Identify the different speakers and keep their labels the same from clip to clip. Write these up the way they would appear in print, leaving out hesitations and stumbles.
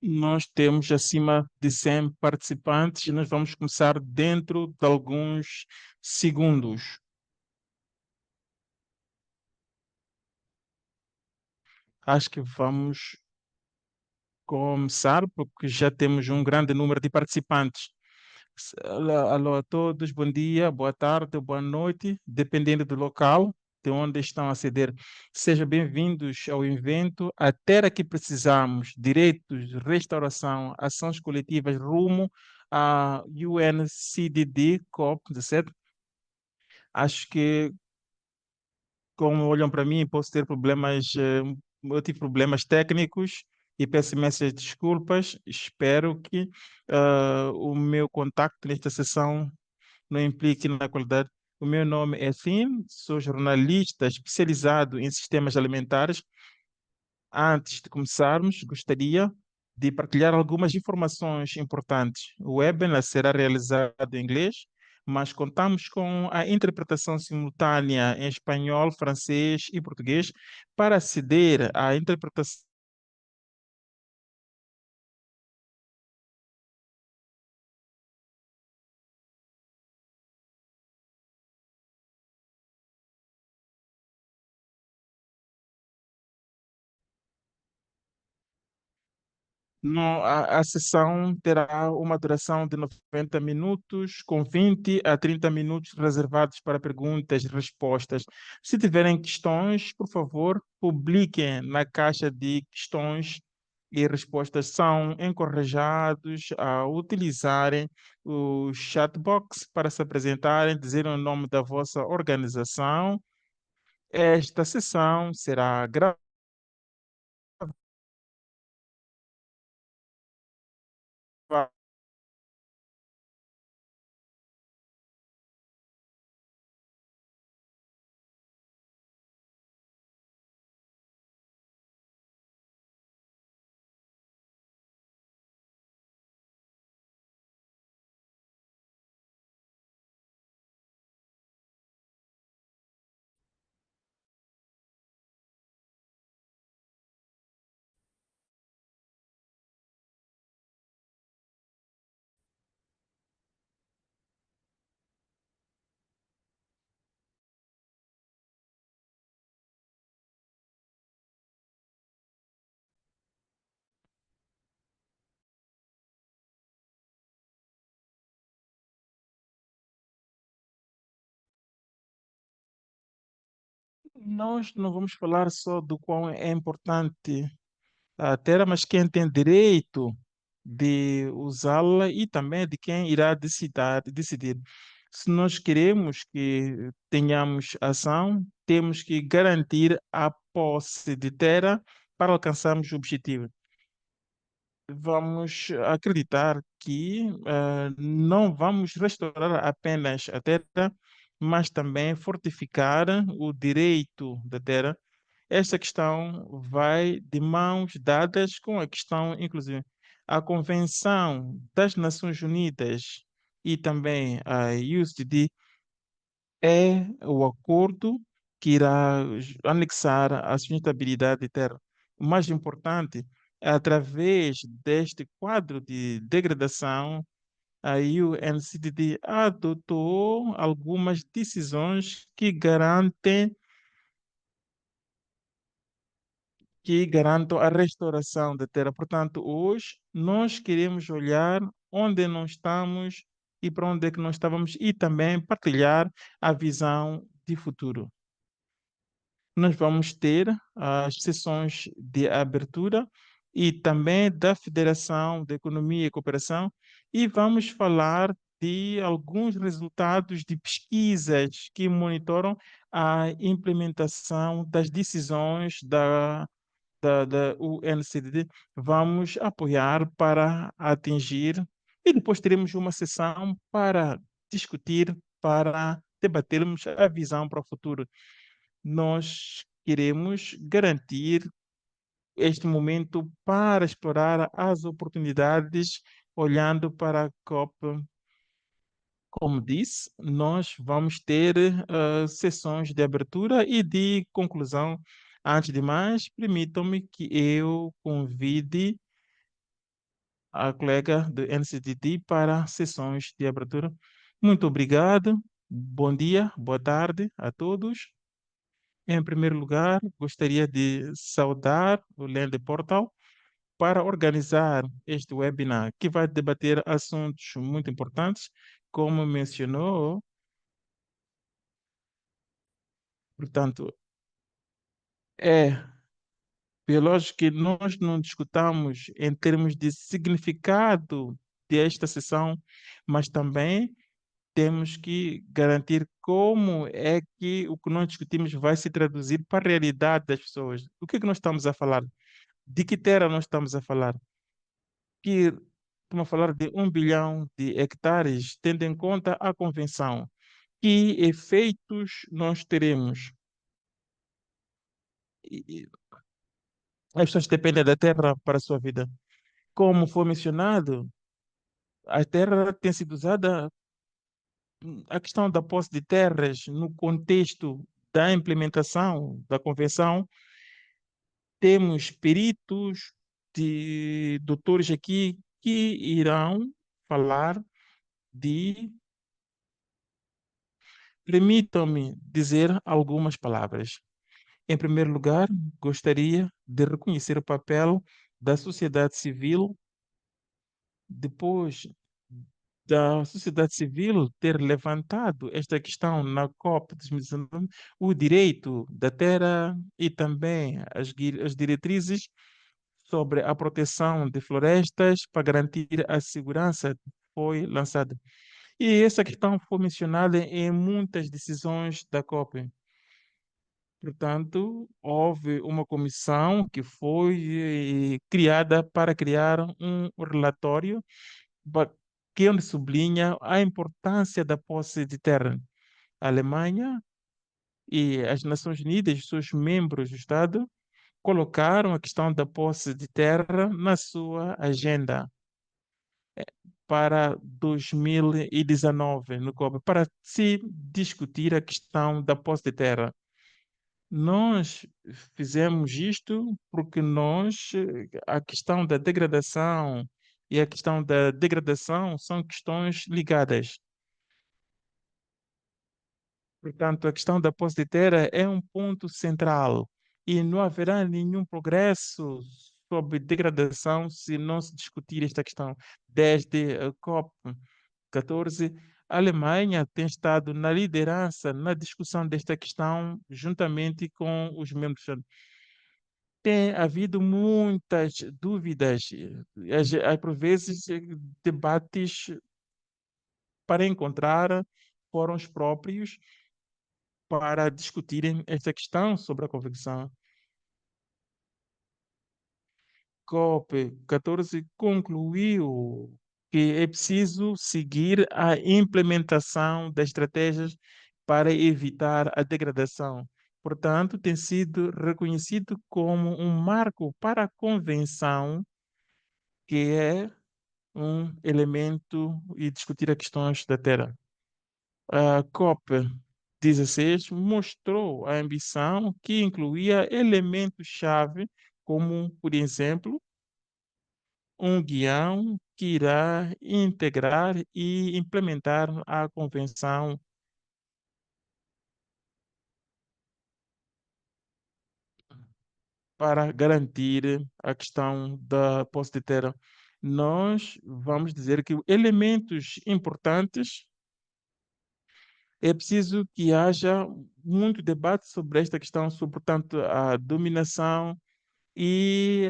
Speaker 1: Nós temos acima de 100 participantes e nós vamos começar dentro de alguns segundos. Acho que vamos começar porque já temos um grande número de participantes. Alô, alô a todos, bom dia, boa tarde, boa noite, dependendo do local de onde estão a ceder. Sejam bem-vindos ao evento A Terra que Precisamos, Direitos, Restauração, Ações Coletivas rumo à UNCDD COP17. Acho que, como olham para mim, posso ter problemas, eu tive problemas técnicos e peço imensas desculpas. Espero que o meu contacto nesta sessão não implique na qualidade. O meu nome é Tim, sou jornalista especializado em sistemas alimentares. Antes de começarmos, gostaria de partilhar algumas informações importantes. O webinar será realizado em inglês, mas contamos com a interpretação simultânea em espanhol, francês e português. Para aceder à interpretação, a sessão terá uma duração de 90 minutos, com 20 a 30 minutos reservados para perguntas e respostas. Se tiverem questões, por favor, publiquem na caixa de questões e respostas. São encorajados a utilizarem o chatbox para se apresentarem, dizer o nome da vossa organização. Esta sessão será gravada. Nós não vamos falar só do quão é importante a terra, mas quem tem direito de usá-la e também de quem irá decidir. Se nós queremos que tenhamos ação, temos que garantir a posse de terra para alcançarmos o objetivo. Vamos acreditar que não vamos restaurar apenas a terra, mas também fortificar o direito da terra. Esta questão vai de mãos dadas com a questão, inclusive, a Convenção das Nações Unidas e também a USDD é o acordo que irá anexar a sustentabilidade de terra. O mais importante é, através deste quadro de degradação, a UNCDD adotou algumas decisões que garantam a restauração da terra. Portanto, hoje nós queremos olhar onde nós estamos e para onde é que nós estávamos e também partilhar a visão de futuro. Nós vamos ter as sessões de abertura e também da Federação de Economia e Cooperação e vamos falar de alguns resultados de pesquisas que monitoram a implementação das decisões da UNCDD. Vamos apoiar para atingir e depois teremos uma sessão para discutir, para debatermos a visão para o futuro. Nós queremos garantir este momento para explorar as oportunidades, olhando para a COP. Como disse, nós vamos ter sessões de abertura e de conclusão. Antes de mais, permitam-me que eu convide à colega do NCTD para sessões de abertura. Muito obrigado. Bom dia, boa tarde a todos. Em primeiro lugar, gostaria de saudar o Land Portal para organizar este webinar, que vai debater assuntos muito importantes, como mencionou. Portanto, é biológico que nós não discutamos em termos de significado desta sessão, mas também temos que garantir como é que o que nós discutimos vai se traduzir para a realidade das pessoas. O que é que nós estamos a falar? De que terra nós estamos a falar? Que estamos a falar de 1 bilhão de hectares, tendo em conta a convenção. Que efeitos nós teremos? As pessoas dependem da terra para a sua vida. Como foi mencionado, a terra tem sido usada, a questão da posse de terras no contexto da implementação da convenção, temos peritos, de doutores aqui que irão falar de. Permitam-me dizer algumas palavras. Em primeiro lugar, gostaria de reconhecer o papel da sociedade civil depois da sociedade civil ter levantado esta questão na COP 2019, o direito da terra e também as diretrizes sobre a proteção de florestas para garantir a segurança foi lançada. E essa questão foi mencionada em muitas decisões da COP. Portanto, houve uma comissão que foi criada para criar um relatório ba- que onde sublinha a importância da posse de terra. A Alemanha e as Nações Unidas, seus membros do Estado, colocaram a questão da posse de terra na sua agenda para 2019, no COP, para se discutir a questão da posse de terra. Nós fizemos isto porque a questão da degradação e a questão da degradação são questões ligadas. Portanto, a questão da posse de terra é um ponto central e não haverá nenhum progresso sobre degradação se não se discutir esta questão. Desde a COP 14, a Alemanha tem estado na liderança na discussão desta questão, juntamente com os membros. Tem havido muitas dúvidas, por vezes debates para encontrar fóruns próprios para discutirem esta questão sobre a convicção. COP 14 concluiu que é preciso seguir a implementação das estratégias para evitar a degradação. Portanto, tem sido reconhecido como um marco para a convenção, que é um elemento e discutir as questões da Terra. A COP 16 mostrou a ambição que incluía elementos-chave, como, por exemplo, um guião que irá integrar e implementar a convenção para garantir a questão da posse de terra. Nós vamos dizer que elementos importantes. É preciso que haja muito debate sobre esta questão, sobre, portanto, a dominação e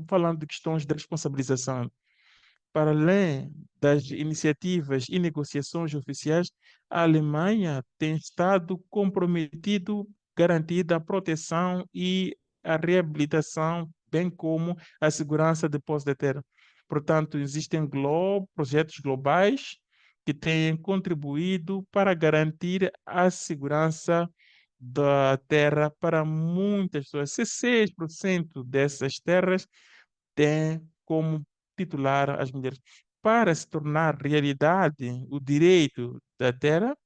Speaker 1: falando de questões de responsabilização. Para além das iniciativas e negociações oficiais, a Alemanha tem estado comprometido garantir a proteção e a reabilitação, bem como a segurança de posse de terra. Portanto, existem projetos globais que têm contribuído para garantir a segurança da terra para muitas pessoas. 6% dessas terras têm como titular as mulheres. Para se tornar realidade o direito da terra,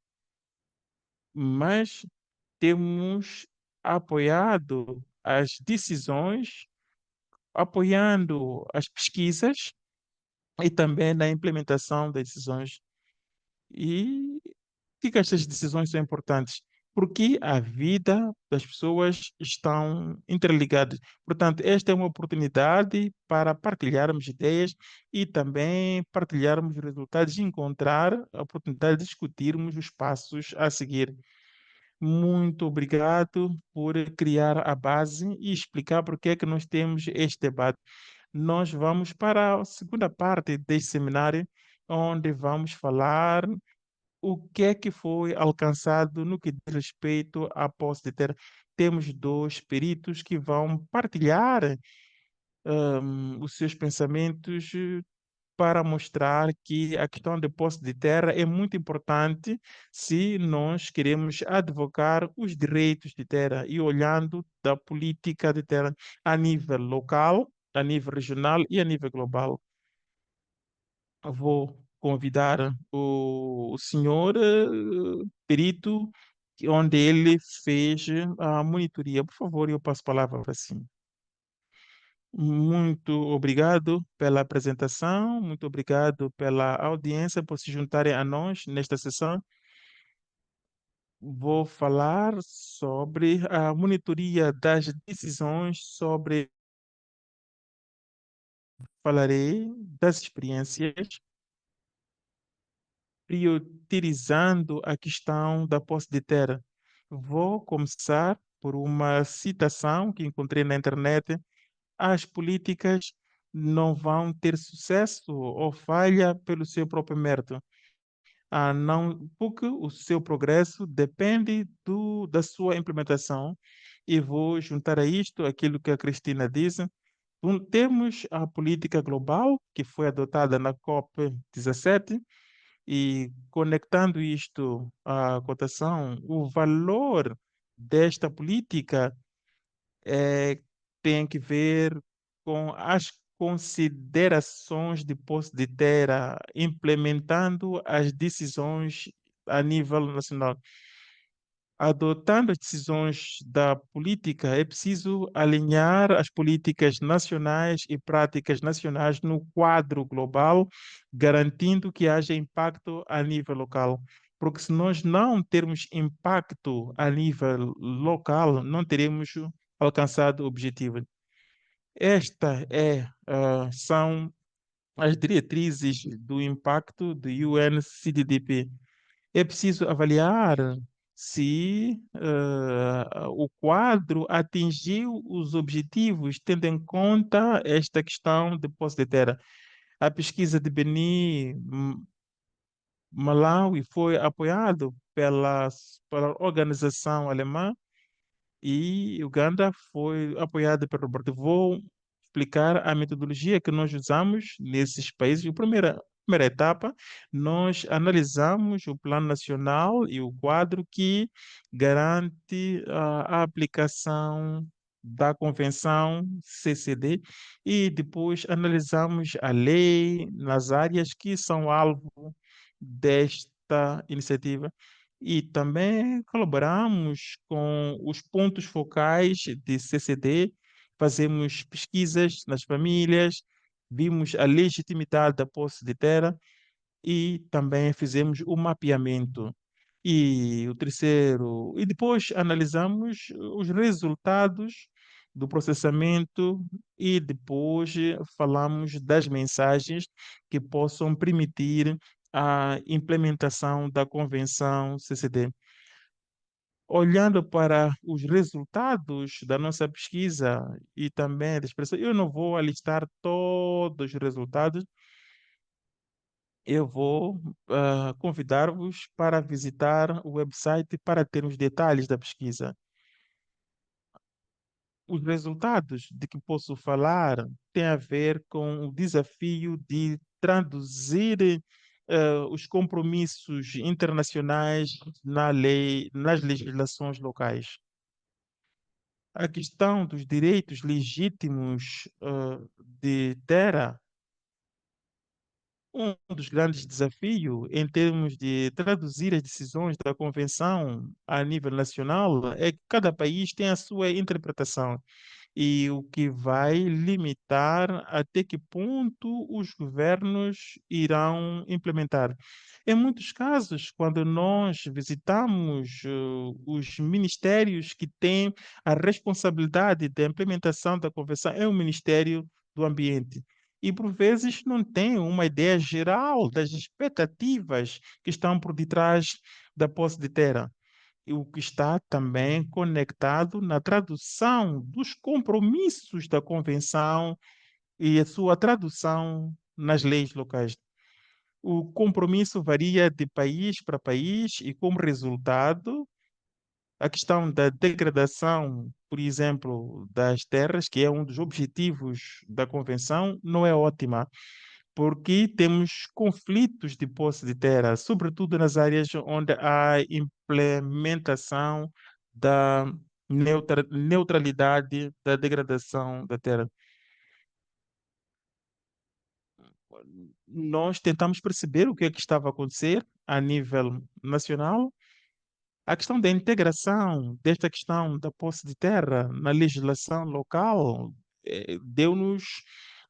Speaker 1: mas temos apoiado as decisões, apoiando as pesquisas e também na implementação das decisões. E por que estas decisões são importantes? Porque a vida das pessoas estão interligadas. Portanto, esta é uma oportunidade para partilharmos ideias e também partilharmos os resultados e encontrar a oportunidade de discutirmos os passos a seguir. Muito obrigado por criar a base e explicar por que é que nós temos este debate. Nós vamos para a segunda parte deste seminário, onde vamos falar o que é que foi alcançado no que diz respeito à posse de terra. Temos dois peritos que vão partilhar os seus pensamentos para mostrar que a questão de posse de terra é muito importante se nós queremos advocar os direitos de terra e olhando da política de terra a nível local, a nível regional e a nível global. Vou convidar o senhor perito, onde ele fez a monitoria. Por favor, eu passo a palavra para si. Muito obrigado pela apresentação, muito obrigado pela audiência, por se juntarem a nós nesta sessão. Vou falar sobre a monitoria das decisões, falarei das experiências, priorizando a questão da posse de terra. Vou começar por uma citação que encontrei na internet: as políticas não vão ter sucesso ou falha pelo seu próprio mérito. Não, porque o seu progresso depende da sua implementação. E vou juntar a isto aquilo que a Cristina disse. Temos a política global, que foi adotada na COP17, e conectando isto à cotação, o valor desta política é, tem que ver com as considerações de posse de terra, implementando as decisões a nível nacional. Adotando as decisões da política, é preciso alinhar as políticas nacionais e práticas nacionais no quadro global, garantindo que haja impacto a nível local. Porque se nós não termos impacto a nível local, não teremos alcançado o objetivo. São as diretrizes do impacto do UNCDP. É preciso avaliar se o quadro atingiu os objetivos, tendo em conta esta questão de posse de terra. A pesquisa de Beni, Malawi, foi apoiado pela organização alemã e Uganda foi apoiada pelo Roberto. Vou explicar a metodologia que nós usamos nesses países. A primeira etapa, nós analisamos o Plano Nacional e o quadro que garante a aplicação da Convenção CCD e depois analisamos a lei nas áreas que são alvo desta iniciativa e também colaboramos com os pontos focais de CCD, fazemos pesquisas nas famílias, vimos a legitimidade da posse de terra e também fizemos o mapeamento. E o terceiro, e depois analisamos os resultados do processamento e depois falamos das mensagens que possam permitir a implementação da Convenção CCD. Olhando para os resultados da nossa pesquisa e também da expressão, eu não vou alistar todos os resultados, eu vou convidar-vos para visitar o website para ter os detalhes da pesquisa. Os resultados de que posso falar têm a ver com o desafio de traduzir os compromissos internacionais na lei, nas legislações locais. A questão dos direitos legítimos de terra, um dos grandes desafios em termos de traduzir as decisões da Convenção a nível nacional é que cada país tem a sua interpretação. e o que vai limitar até que ponto os governos irão implementar. Em muitos casos, quando nós visitamos os ministérios que têm a responsabilidade da implementação da convenção, é o Ministério do Ambiente. E, por vezes, não tem uma ideia geral das expectativas que estão por detrás da posse de terra e o que está também conectado na tradução dos compromissos da convenção e a sua tradução nas leis locais. O compromisso varia de país para país e, como resultado, a questão da degradação, por exemplo, das terras, que é um dos objetivos da convenção, não é ótima, porque temos conflitos de posse de terra, sobretudo nas áreas onde há implementação da neutralidade da degradação da terra. Nós tentamos perceber o que é que estava a acontecer a nível nacional. A questão da integração desta questão da posse de terra na legislação local deu-nos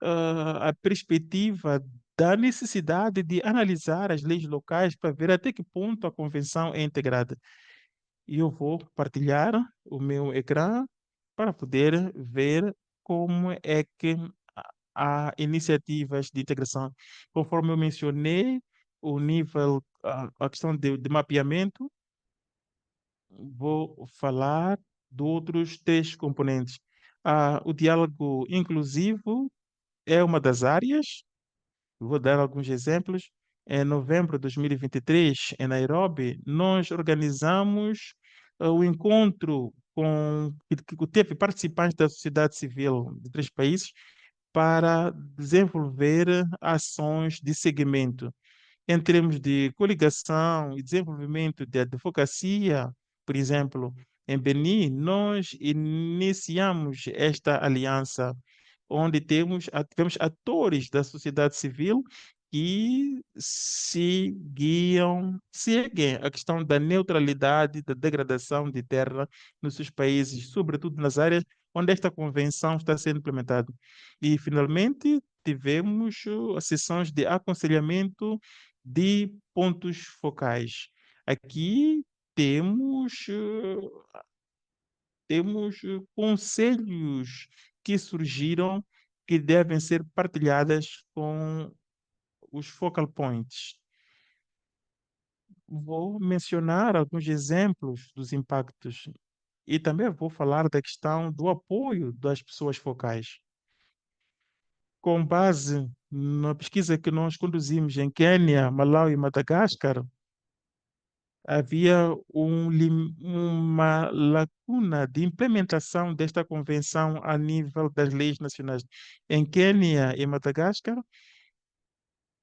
Speaker 1: a perspectiva da necessidade de analisar as leis locais para ver até que ponto a convenção é integrada. E eu vou partilhar o meu ecrã para poder ver como é que há iniciativas de integração. Conforme eu mencionei, o nível, a questão de mapeamento, vou falar de outros três componentes. O diálogo inclusivo é uma das áreas. Vou dar alguns exemplos. Em novembro de 2023, em Nairobi, nós organizamos o encontro que teve participantes da sociedade civil de três países para desenvolver ações de segmento em termos de coligação e desenvolvimento de advocacia, por exemplo, em Benin, nós iniciamos esta aliança, onde tivemos atores da sociedade civil que seguem a questão da neutralidade, da degradação de terra nos seus países, sobretudo nas áreas onde esta convenção está sendo implementada. E, finalmente, tivemos as sessões de aconselhamento de pontos focais. Aqui temos conselhos que surgiram que devem ser partilhadas com os focal points. Vou mencionar alguns exemplos dos impactos e também vou falar da questão do apoio das pessoas focais. Com base na pesquisa que nós conduzimos em Quênia, Malau e Madagascar, havia uma lacuna de implementação desta convenção a nível das leis nacionais. Em Quênia e Madagascar,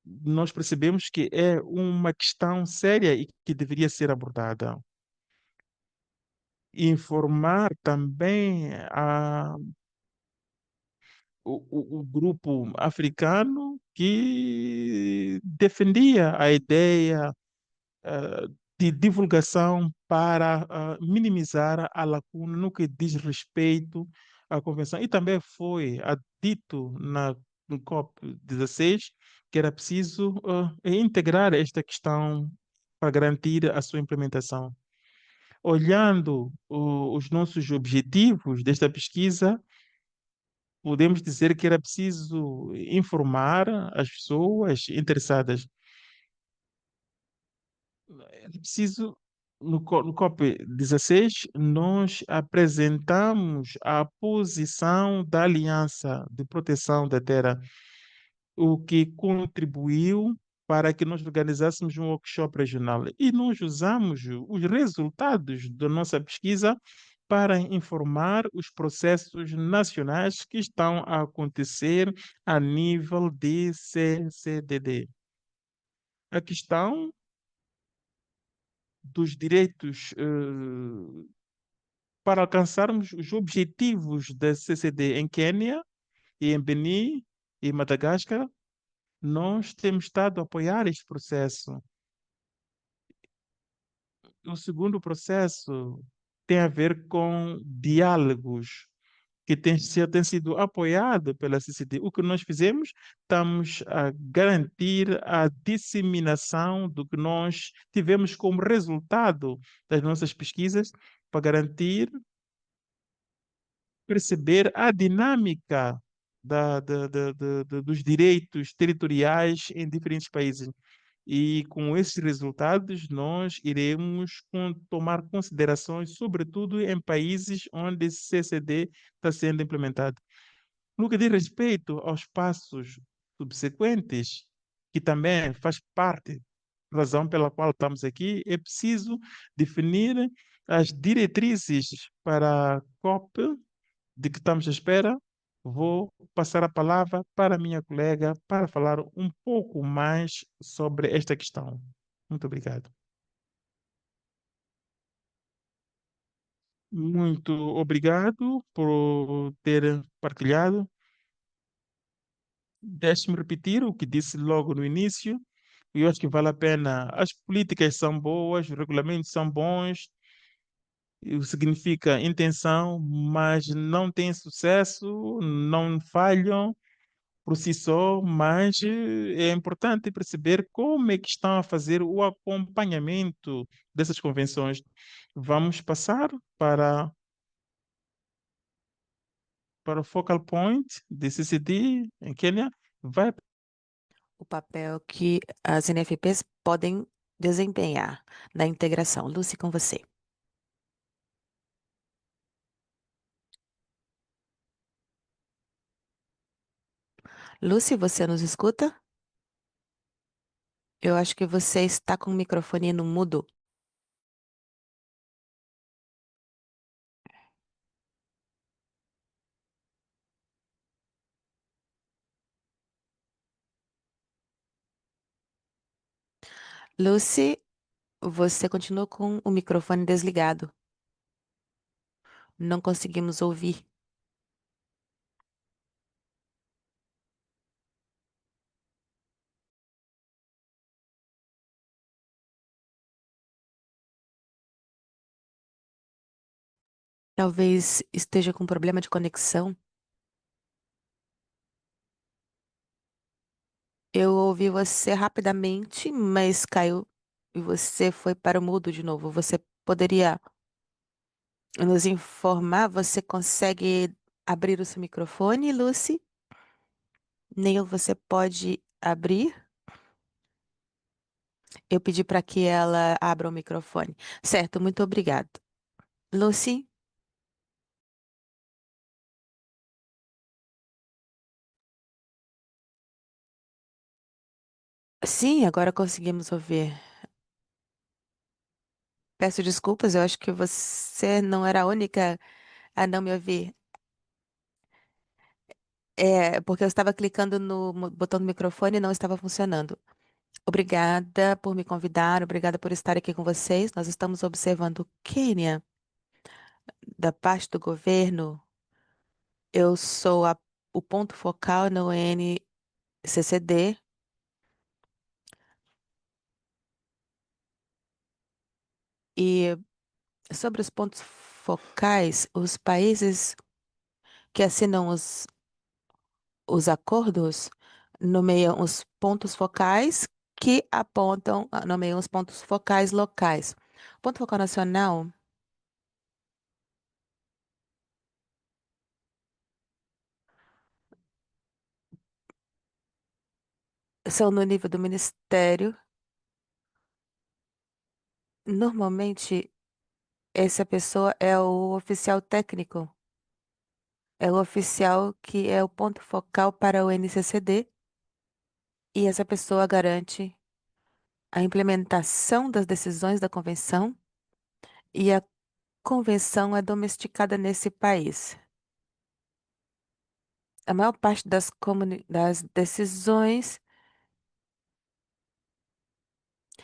Speaker 1: nós percebemos que é uma questão séria e que deveria ser abordada. Informar também o grupo africano que defendia a ideia eh, de divulgação para minimizar a lacuna no que diz respeito à convenção. E também foi dito no COP16 que era preciso integrar esta questão para garantir a sua implementação. Olhando os nossos objetivos desta pesquisa, podemos dizer que era preciso informar as pessoas interessadas. É preciso, no COP16, nós apresentamos a posição da Aliança de Proteção da Terra, o que contribuiu para que nós organizássemos um workshop regional. E nós usamos os resultados da nossa pesquisa para informar os processos nacionais que estão a acontecer a nível de CCDD. A questão dos direitos para alcançarmos os objetivos da CCD em Quênia e em Benin e Madagascar, nós temos estado a apoiar este processo. O segundo processo tem a ver com diálogos. que tem sido apoiado pela CCD. O que nós fizemos, estamos a garantir a disseminação do que nós tivemos como resultado das nossas pesquisas, para garantir perceber a dinâmica dos direitos territoriais em diferentes países. E com esses resultados, nós iremos tomar considerações, sobretudo em países onde esse CCD está sendo implementado. No que diz respeito aos passos subsequentes, que também faz parte da razão pela qual estamos aqui, é preciso definir as diretrizes para a COP de que estamos à espera. Vou passar a palavra para a minha colega para falar um pouco mais sobre esta questão. Muito obrigado. Muito obrigado por ter partilhado. Deixe-me repetir o que disse logo no início. Eu acho que vale a pena. As políticas são boas, os regulamentos são bons, isso significa intenção, mas não têm sucesso, não falham por si só, mas é importante perceber como é que estão a fazer o acompanhamento dessas convenções. Vamos passar para o focal point de CCD em Quênia. Vai.
Speaker 2: O papel que as NFPs podem desempenhar na integração. Lucy, com você. Lucy, você nos escuta? Eu acho que você está com o microfone no mudo. Lucy, você continua com o microfone desligado. Não conseguimos ouvir. Talvez esteja com problema de conexão. Eu ouvi você rapidamente, mas caiu e você foi para o mudo de novo. Você poderia nos informar? Você consegue abrir o seu microfone, Lucy? Neil, você pode abrir? Eu pedi para que ela abra o microfone. Certo, muito obrigado. Lucy? Sim, agora conseguimos ouvir. Peço desculpas, eu acho que você não era a única a não me ouvir. É, porque eu estava clicando no botão do microfone e não estava funcionando. Obrigada por me convidar, obrigada por estar aqui com vocês. Nós estamos observando o Quênia, da parte do governo. Eu sou o ponto focal no NCCD e sobre os pontos focais, os países que assinam os acordos nomeiam os pontos focais que apontam, nomeiam os pontos focais locais. O ponto focal nacional são no nível do ministério. Normalmente, essa pessoa é o oficial técnico, é o oficial que é o ponto focal para o NCCD, e essa pessoa garante a implementação das decisões da convenção, e a convenção é domesticada nesse país. A maior parte das decisões,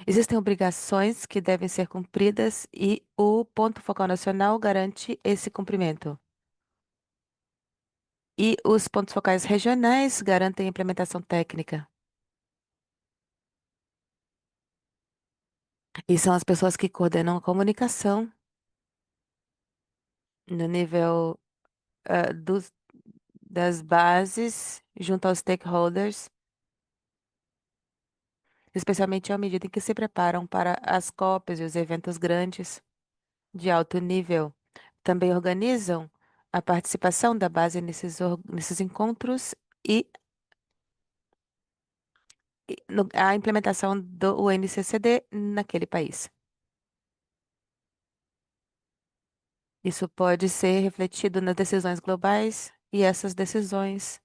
Speaker 2: existem obrigações que devem ser cumpridas e o ponto focal nacional garante esse cumprimento. E os pontos focais regionais garantem a implementação técnica. E são as pessoas que coordenam a comunicação no nível. ah, das bases junto aos stakeholders, especialmente à medida em que se preparam para as COPs e os eventos grandes de alto nível. Também organizam a participação da base nesses encontros e, a implementação do UNCCD naquele país. Isso pode ser refletido nas decisões globais e essas decisões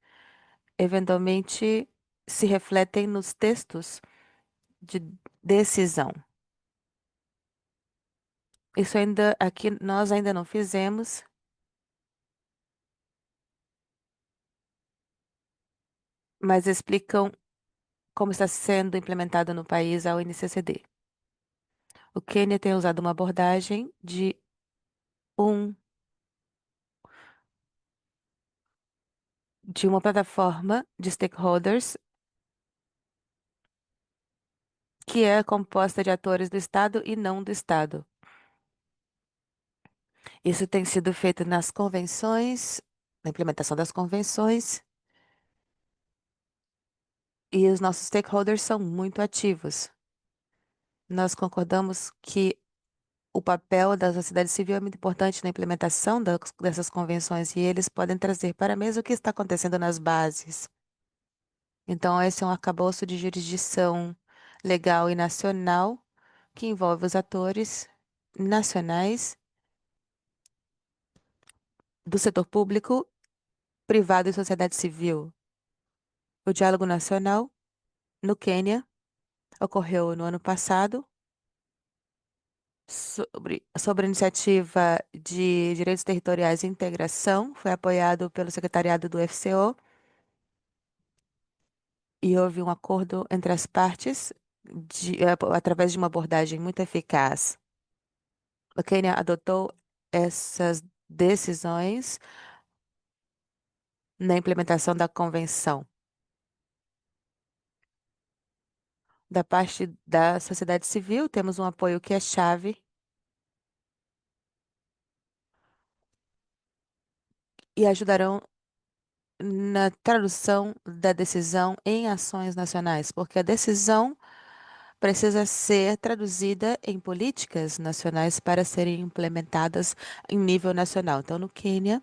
Speaker 2: eventualmente se refletem nos textos de decisão. Isso ainda aqui nós ainda não fizemos, mas explicam como está sendo implementado no país a UNCCD. O Quênia tem usado uma abordagem um de uma plataforma de stakeholders que é composta de atores do Estado e não do Estado. Isso tem sido feito nas convenções, na implementação das convenções, e os nossos stakeholders são muito ativos. Nós concordamos que o papel da sociedade civil é muito importante na implementação dessas convenções e eles podem trazer para a mesa o que está acontecendo nas bases. Então, esse é um arcabouço de jurisdição legal e nacional que envolve os atores nacionais do setor público, privado e sociedade civil. O Diálogo Nacional no Quênia ocorreu no ano passado sobre a iniciativa de Direitos Territoriais e Integração, foi apoiado pelo secretariado do FCO e houve um acordo entre as partes através de uma abordagem muito eficaz. O Quênia adotou essas decisões na implementação da convenção. Da parte da sociedade civil, temos um apoio que é chave e ajudarão na tradução da decisão em ações nacionais, porque a decisão precisa ser traduzida em políticas nacionais para serem implementadas em nível nacional. Então, no Quênia,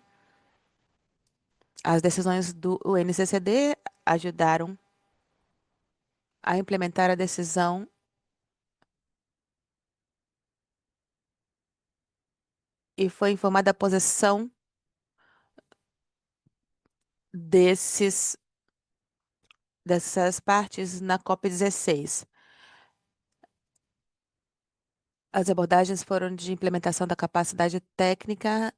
Speaker 2: as decisões do UNCCD ajudaram a implementar a decisão e foi informada a posição desses dessas partes na COP16. As abordagens foram de implementação da capacidade técnica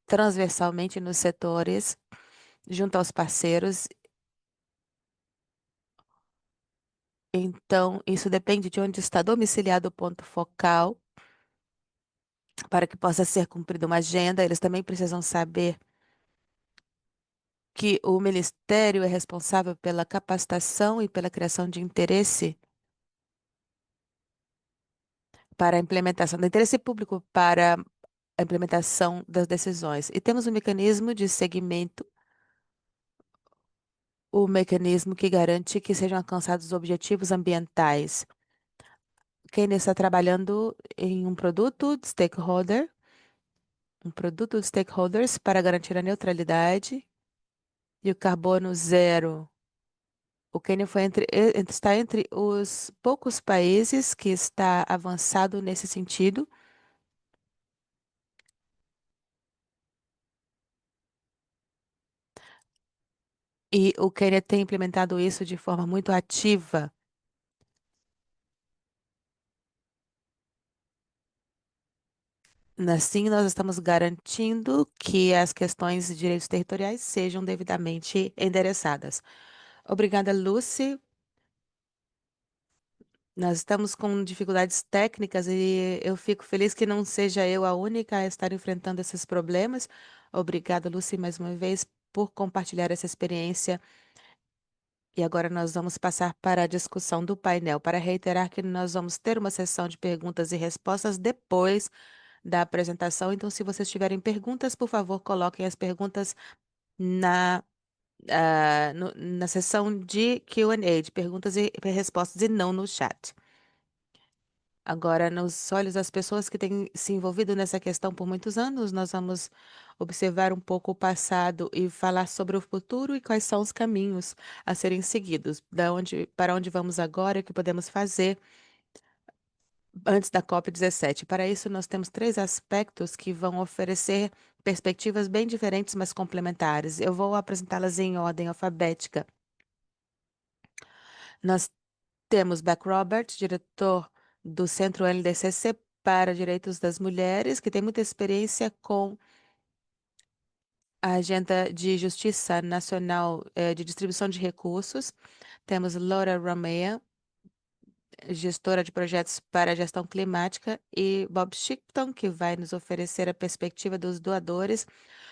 Speaker 2: transversalmente nos setores, junto aos parceiros. Então, isso depende de onde está domiciliado o ponto focal para que possa ser cumprida uma agenda. Eles também precisam saber que o Ministério é responsável pela capacitação e pela criação de interesse para a implementação, do interesse público para a implementação das decisões. E temos um mecanismo de segmento, o mecanismo que garante que sejam alcançados os objetivos ambientais. Quem está trabalhando em um produto de stakeholders para garantir a neutralidade e o carbono zero. O Quênia está entre os poucos países que está avançado nesse sentido. E o Quênia tem implementado isso de forma muito ativa. Assim, nós estamos garantindo que as questões de direitos territoriais sejam devidamente endereçadas. Obrigada, Lucy. Nós estamos com dificuldades técnicas e eu fico feliz que não seja eu a única a estar enfrentando esses problemas. Obrigada, Lucy, mais uma vez, por compartilhar essa experiência. E agora nós vamos passar para a discussão do painel, para reiterar que nós vamos ter uma sessão de perguntas e respostas depois da apresentação. Então, se vocês tiverem perguntas, por favor, coloquem as perguntas na, na seção de Q&A, de perguntas e respostas, e não no chat. Agora, nos olhos das pessoas que têm se envolvido nessa questão por muitos anos, nós vamos observar um pouco o passado e falar sobre o futuro e quais são os caminhos a serem seguidos, para onde vamos agora e o que podemos fazer antes da COP17. Para isso, nós temos três aspectos que vão oferecer perspectivas bem diferentes, mas complementares. Eu vou apresentá-las em ordem alfabética. Nós temos Beck Roberts, diretor do Centro LDCC para Direitos das Mulheres, que tem muita experiência com a agenda de justiça nacional de distribuição de recursos. Temos Laura Romea, gestora de projetos para a gestão climática, e Bob Shipton, que vai nos oferecer a perspectiva dos doadores,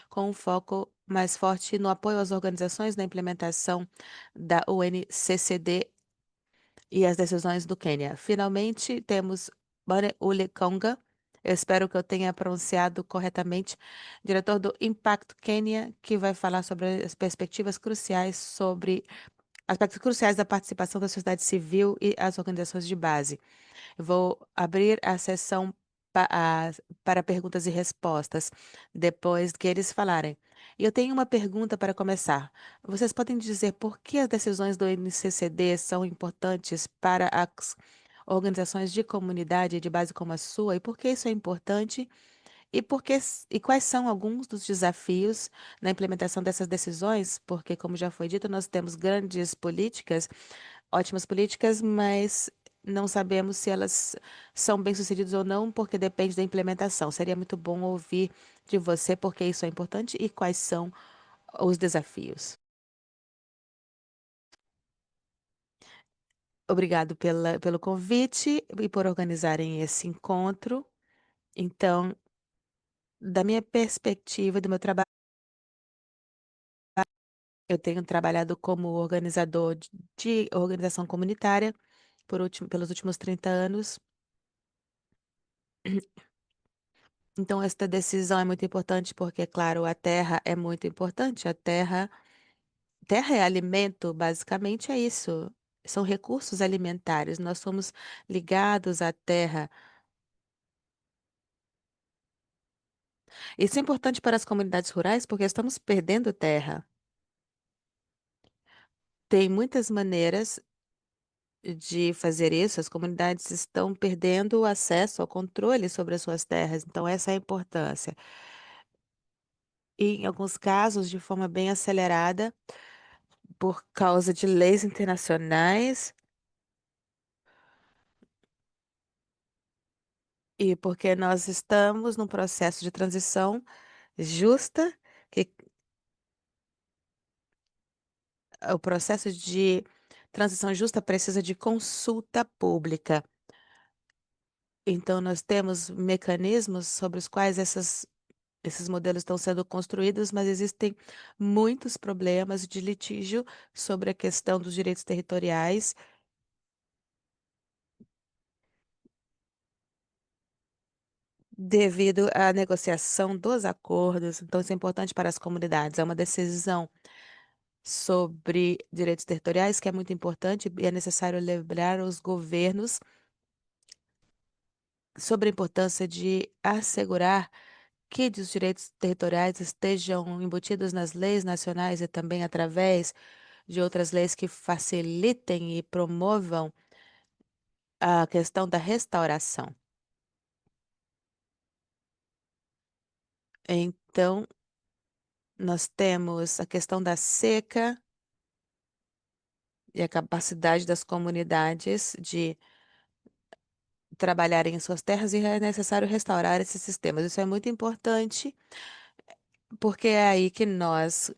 Speaker 2: com um foco mais forte no apoio às organizações na implementação da UNCCD e as decisões do Quênia. Finalmente, temos Bane Ule Konga, eu espero que eu tenha pronunciado corretamente, diretor do Impacto Quênia, que vai falar sobre as perspectivas cruciais sobre aspectos cruciais da participação da sociedade civil e as organizações de base. Eu vou abrir a sessão para perguntas e respostas depois que eles falarem. E eu tenho uma pergunta para começar. Vocês podem dizer por que as decisões do NCCD são importantes para as organizações de comunidade de base como a sua e por que isso é importante? E quais são alguns dos desafios na implementação dessas decisões? Porque, como já foi dito, nós temos grandes políticas, ótimas políticas, mas não sabemos se elas são bem-sucedidas ou não, porque depende da implementação. Seria muito bom ouvir de você por que isso é importante e quais são os desafios. Obrigado pelo convite e por organizarem esse encontro. Então, da minha perspectiva, do meu trabalho, eu tenho trabalhado como organizador de organização comunitária pelos últimos 30 anos. Então, esta decisão é muito importante porque, claro, a terra é muito importante. Terra é alimento, basicamente é isso. São recursos alimentares. Nós somos ligados à terra. Isso é importante para as comunidades rurais porque estamos perdendo terra. Tem muitas maneiras de fazer isso, as comunidades estão perdendo o acesso ao controle sobre as suas terras. Então, essa é a importância. E, em alguns casos, de forma bem acelerada, por causa de leis internacionais e porque nós estamos num processo de transição justa, que o processo de transição justa precisa de consulta pública. Então, nós temos mecanismos sobre os quais esses modelos estão sendo construídos, mas existem muitos problemas de litígio sobre a questão dos direitos territoriais devido à negociação dos acordos. Então, isso é importante para as comunidades. É uma decisão sobre direitos territoriais que é muito importante e é necessário lembrar os governos sobre a importância de assegurar que os direitos territoriais estejam embutidos nas leis nacionais e também através de outras leis que facilitem e promovam a questão da restauração. Então, nós temos a questão da seca e a capacidade das comunidades de trabalharem em suas terras e é necessário restaurar esses sistemas. Isso é muito importante porque é aí que nós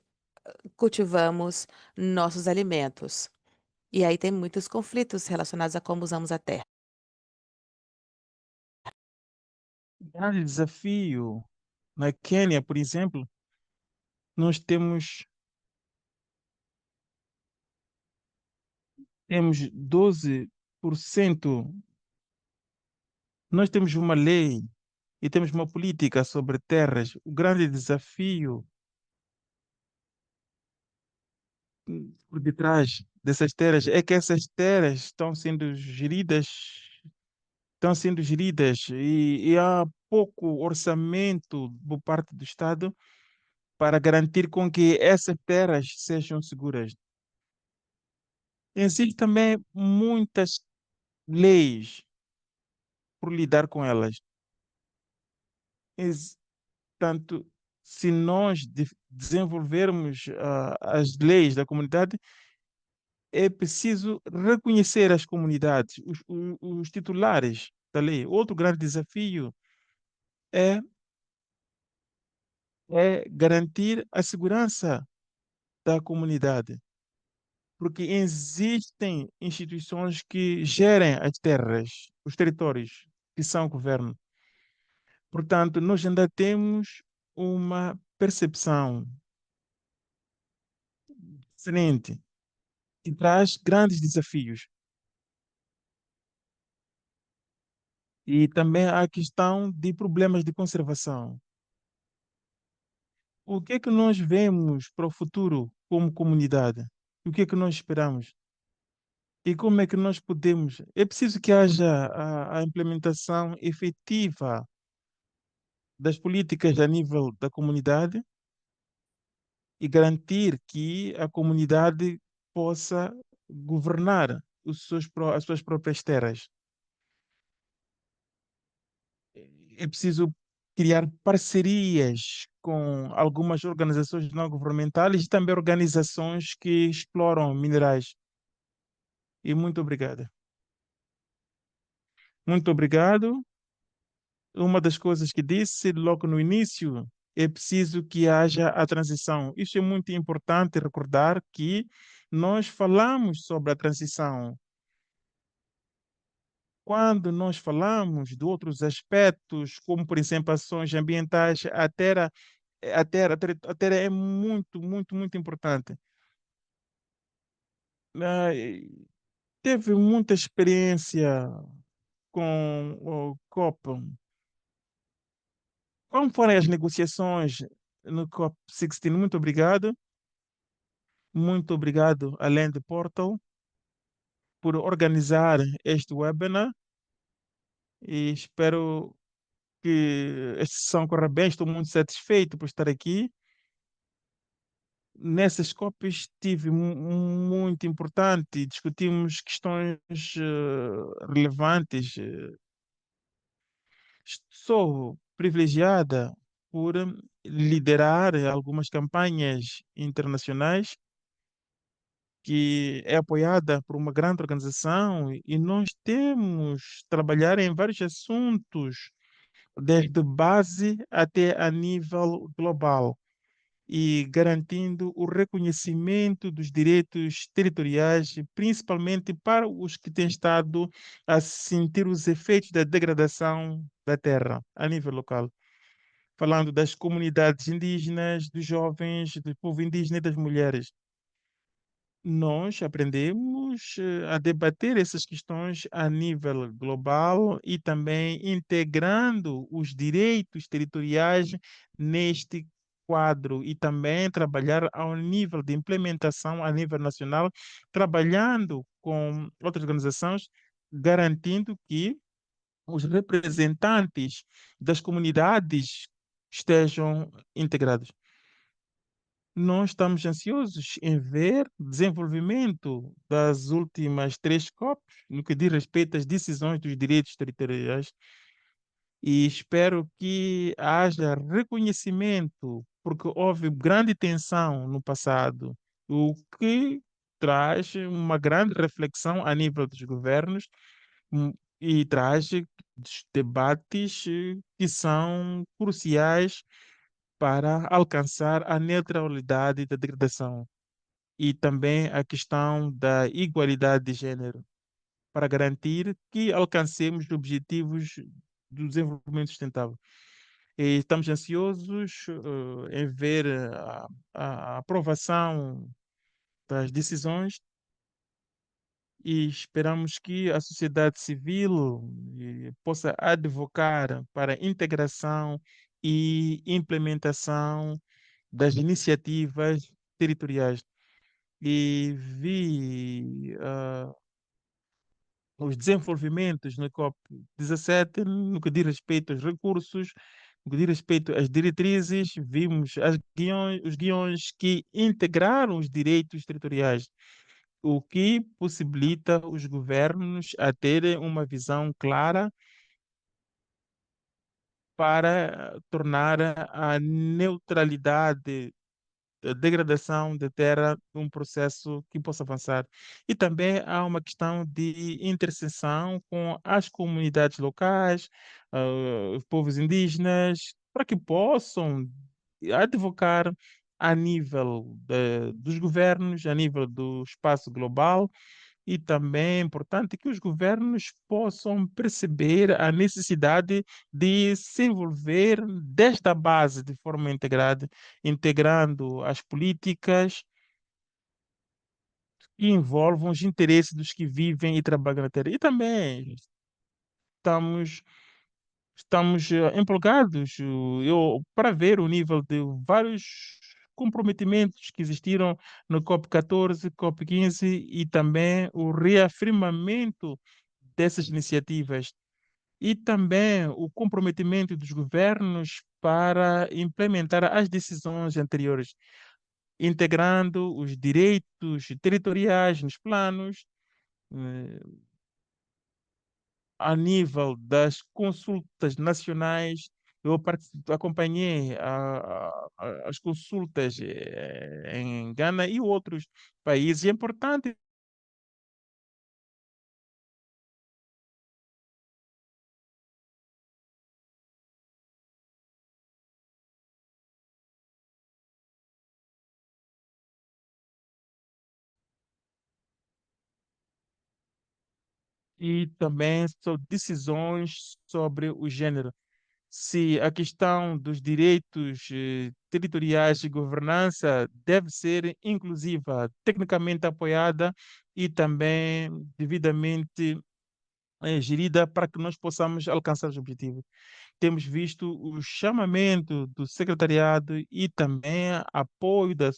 Speaker 2: cultivamos nossos alimentos. E aí tem muitos conflitos relacionados a como usamos a terra.
Speaker 1: Grande desafio. Na Quênia, por exemplo, nós temos 12%. Nós temos uma lei e temos uma política sobre terras. O grande desafio por detrás dessas terras é que essas terras estão sendo geridas e há pouco orçamento por parte do Estado para garantir com que essas terras sejam seguras. Existem também muitas leis por lidar com elas. Ex- Tanto se nós desenvolvermos as leis da comunidade, é preciso reconhecer as comunidades, os titulares da lei. Outro grande desafio é, é garantir a segurança da comunidade, porque existem instituições que gerem as terras, os territórios, que são o governo. Portanto, nós ainda temos uma percepção diferente que traz grandes desafios. E também há a questão de problemas de conservação. O que é que nós vemos para o futuro como comunidade? O que é que nós esperamos? E como é que nós podemos? É preciso que haja a implementação efetiva das políticas a nível da comunidade e garantir que a comunidade possa governar as suas próprias terras. É preciso criar parcerias com algumas organizações não governamentais e também organizações que exploram minerais. E muito obrigado. Muito obrigado. Uma das coisas que disse logo no início é preciso que haja a transição. Isso é muito importante recordar que nós falamos sobre a transição. Quando nós falamos de outros aspectos, como por exemplo ações ambientais, a terra é muito, muito, muito importante. E teve muita experiência com o COP. Como foram as negociações no COP16? Muito obrigado. Muito obrigado, além de Portal, por organizar este webinar e espero que esta sessão corra bem. Estou muito satisfeito por estar aqui. Nessas COPs tive muito importante, discutimos questões relevantes. Sou privilegiada por liderar algumas campanhas internacionais que é apoiada por uma grande organização e nós temos trabalhar em vários assuntos, desde base até a nível global, e garantindo o reconhecimento dos direitos territoriais, principalmente para os que têm estado a sentir os efeitos da degradação da terra a nível local. Falando das comunidades indígenas, dos jovens, do povo indígena e das mulheres. Nós aprendemos a debater essas questões a nível global e também integrando os direitos territoriais neste quadro e também trabalhar ao nível de implementação a nível nacional, trabalhando com outras organizações, garantindo que os representantes das comunidades estejam integrados. Nós estamos ansiosos em ver o desenvolvimento das últimas três COPs no que diz respeito às decisões dos direitos territoriais e espero que haja reconhecimento, porque houve grande tensão no passado, o que traz uma grande reflexão a nível dos governos hum, e traz debates que são cruciais para alcançar a neutralidade da degradação e também a questão da igualdade de gênero, para garantir que alcancemos os objetivos do desenvolvimento sustentável. E estamos ansiosos em ver a aprovação das decisões e esperamos que a sociedade civil possa advocar para a integração e implementação das iniciativas territoriais. E vi os desenvolvimentos no COP 17 no que diz respeito aos recursos, no que diz respeito às diretrizes, vimos os guiões que integraram os direitos territoriais, o que possibilita os governos a terem uma visão clara para tornar a neutralidade a degradação de terra um processo que possa avançar. E também há uma questão de interseção com as comunidades locais, os povos indígenas, para que possam advocar a nível dos governos, a nível do espaço global e também é importante que os governos possam perceber a necessidade de se envolver desde a base de forma integrada, integrando as políticas que envolvam os interesses dos que vivem e trabalham na terra. E também estamos, estamos empolgados para ver o nível de vários comprometimentos que existiram no COP 14, COP 15 e também o reafirmamento dessas iniciativas e também o comprometimento dos governos para implementar as decisões anteriores, integrando os direitos territoriais nos planos, eh, a nível das consultas nacionais. Eu acompanhei as consultas em Gana e outros países. É importante e também são decisões sobre o gênero. Se a questão dos direitos territoriais de governança deve ser inclusiva, tecnicamente apoiada e também devidamente gerida para que nós possamos alcançar os objetivos. Temos visto o chamamento do secretariado e também apoio da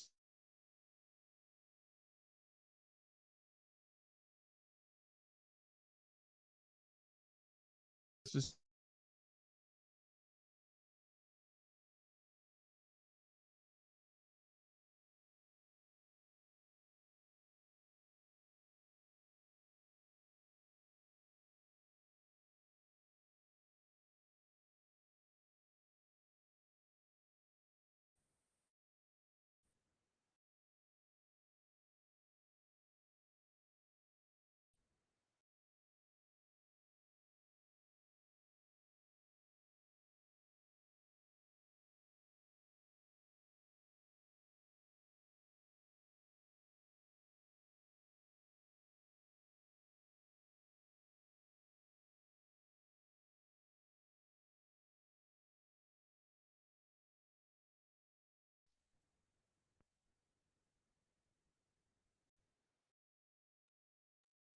Speaker 1: sociedade.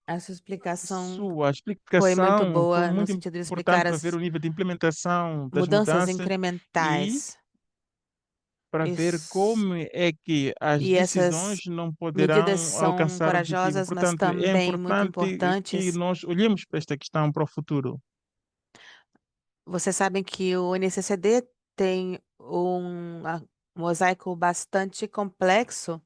Speaker 2: Essa explicação
Speaker 1: Sua
Speaker 2: foi muito
Speaker 1: explicação foi
Speaker 2: boa no
Speaker 1: muito
Speaker 2: sentido de explicar
Speaker 1: importante para ver
Speaker 2: as
Speaker 1: o nível de implementação das
Speaker 2: mudanças
Speaker 1: mudanças e
Speaker 2: incrementais.
Speaker 1: para ver
Speaker 2: Isso.
Speaker 1: como é que as
Speaker 2: E
Speaker 1: decisões
Speaker 2: essas
Speaker 1: não
Speaker 2: medidas
Speaker 1: poderão
Speaker 2: são
Speaker 1: alcançar o objetivo.
Speaker 2: corajosas, mas
Speaker 1: Portanto, é
Speaker 2: também muito
Speaker 1: importante que
Speaker 2: importantes.
Speaker 1: nós olhemos para esta questão para o futuro.
Speaker 2: Vocês sabem que o NCCD tem um mosaico bastante complexo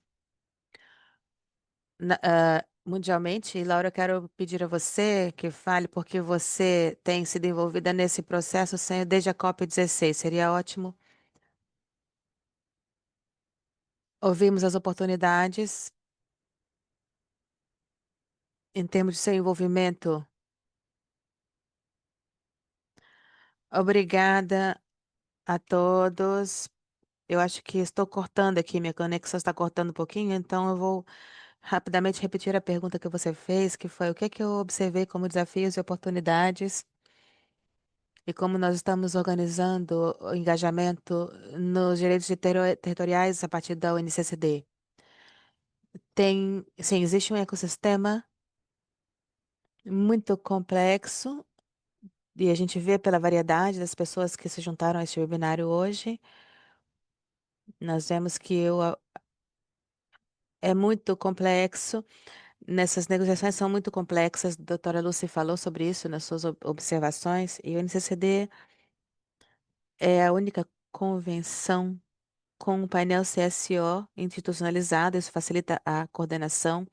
Speaker 2: mundialmente. E, Laura, eu quero pedir a você que fale, porque você tem sido envolvida nesse processo desde a COP 16. Seria ótimo. Ouvimos as oportunidades em termos de seu envolvimento. Obrigada a todos. Eu acho que estou cortando aqui, minha conexão está cortando um pouquinho, então eu vou rapidamente repetir a pergunta que você fez, que foi o que é que eu observei como desafios e oportunidades e como nós estamos organizando o engajamento nos direitos territoriais a partir da UNCCD. Sim, existe um ecossistema muito complexo e a gente vê pela variedade das pessoas que se juntaram a este webinário hoje. Nós vemos que é muito complexo. Nessas negociações são muito complexas. A doutora Lucy falou sobre isso nas suas observações. E o NCCD é a única convenção com um painel CSO institucionalizado. Isso facilita a coordenação.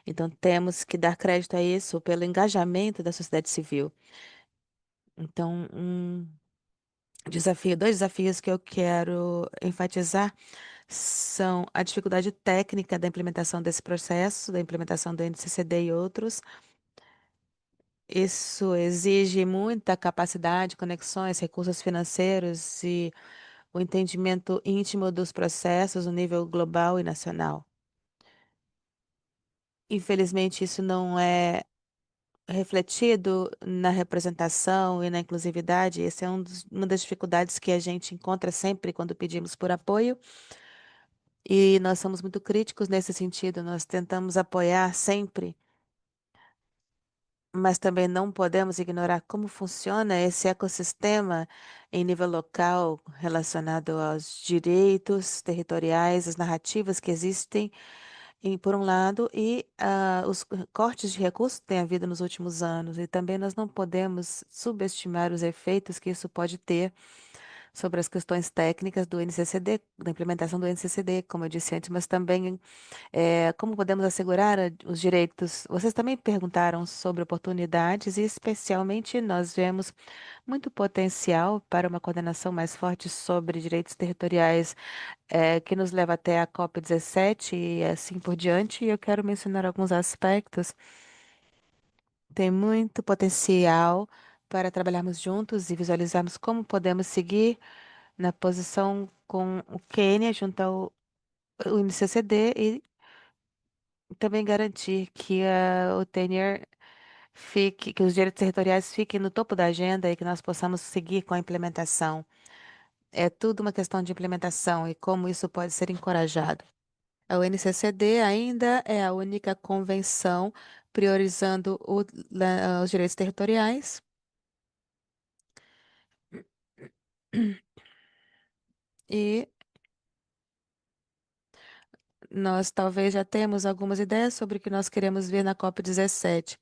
Speaker 2: Então, temos que dar crédito a isso pelo engajamento da sociedade civil. Então, dois desafios que eu quero enfatizar são a dificuldade técnica da implementação desse processo, da implementação do NCCD e outros. Isso exige muita capacidade, conexões, recursos financeiros e o entendimento íntimo dos processos no nível global e nacional. Infelizmente, isso não é refletido na representação e na inclusividade. Essa é uma das dificuldades que a gente encontra sempre quando pedimos por apoio. E nós somos muito críticos nesse sentido. Nós tentamos apoiar sempre, mas também não podemos ignorar como funciona esse ecossistema em nível local relacionado aos direitos territoriais, as narrativas que existem, por um lado, e os cortes de recursos que têm havido nos últimos anos. E também nós não podemos subestimar os efeitos que isso pode ter sobre as questões técnicas do NCCD, da implementação do NCCD, como eu disse antes, mas também como podemos assegurar os direitos? Vocês também perguntaram sobre oportunidades e, especialmente, nós vemos muito potencial para uma coordenação mais forte sobre direitos territoriais, que nos leva até a COP17 e assim por diante. E eu quero mencionar alguns aspectos. Tem muito potencial para trabalharmos juntos e visualizarmos como podemos seguir na posição com o Quênia junto ao o NCCD e também garantir que o tenure fique, que os direitos territoriais fiquem no topo da agenda e que nós possamos seguir com a implementação. É tudo uma questão de implementação e como isso pode ser encorajado. A UNCCD ainda é a única convenção priorizando os direitos territoriais. E nós talvez já temos algumas ideias sobre o que nós queremos ver na COP17.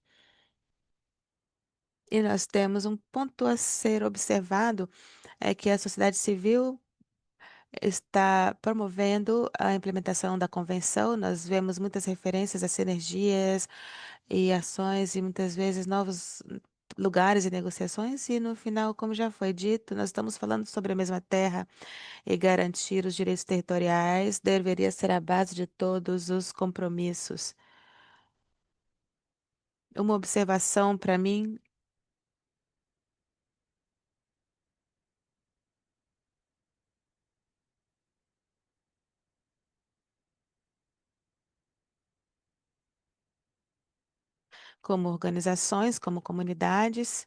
Speaker 2: E nós temos um ponto a ser observado, é que a sociedade civil está promovendo a implementação da convenção. Nós vemos muitas referências a sinergias e ações e muitas vezes novos lugares e negociações. E no final, como já foi dito, nós estamos falando sobre a mesma terra e garantir os direitos territoriais deveria ser a base de todos os compromissos. Uma observação para mim, como organizações, como comunidades,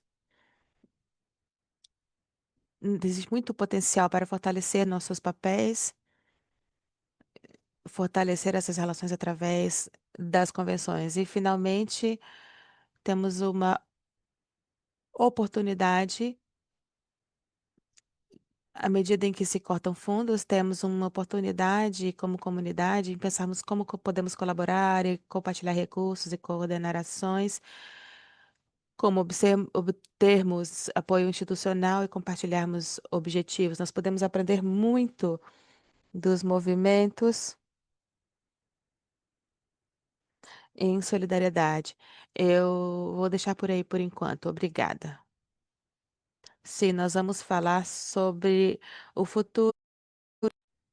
Speaker 2: existe muito potencial para fortalecer nossos papéis, fortalecer essas relações através das convenções. E, finalmente, temos uma oportunidade, à medida em que se cortam fundos, temos uma oportunidade como comunidade em pensarmos como podemos colaborar e compartilhar recursos e coordenar ações, como obtermos apoio institucional e compartilharmos objetivos. Nós podemos aprender muito dos movimentos em solidariedade. Eu vou deixar por aí por enquanto. Obrigada. Sim, nós vamos falar sobre o futuro.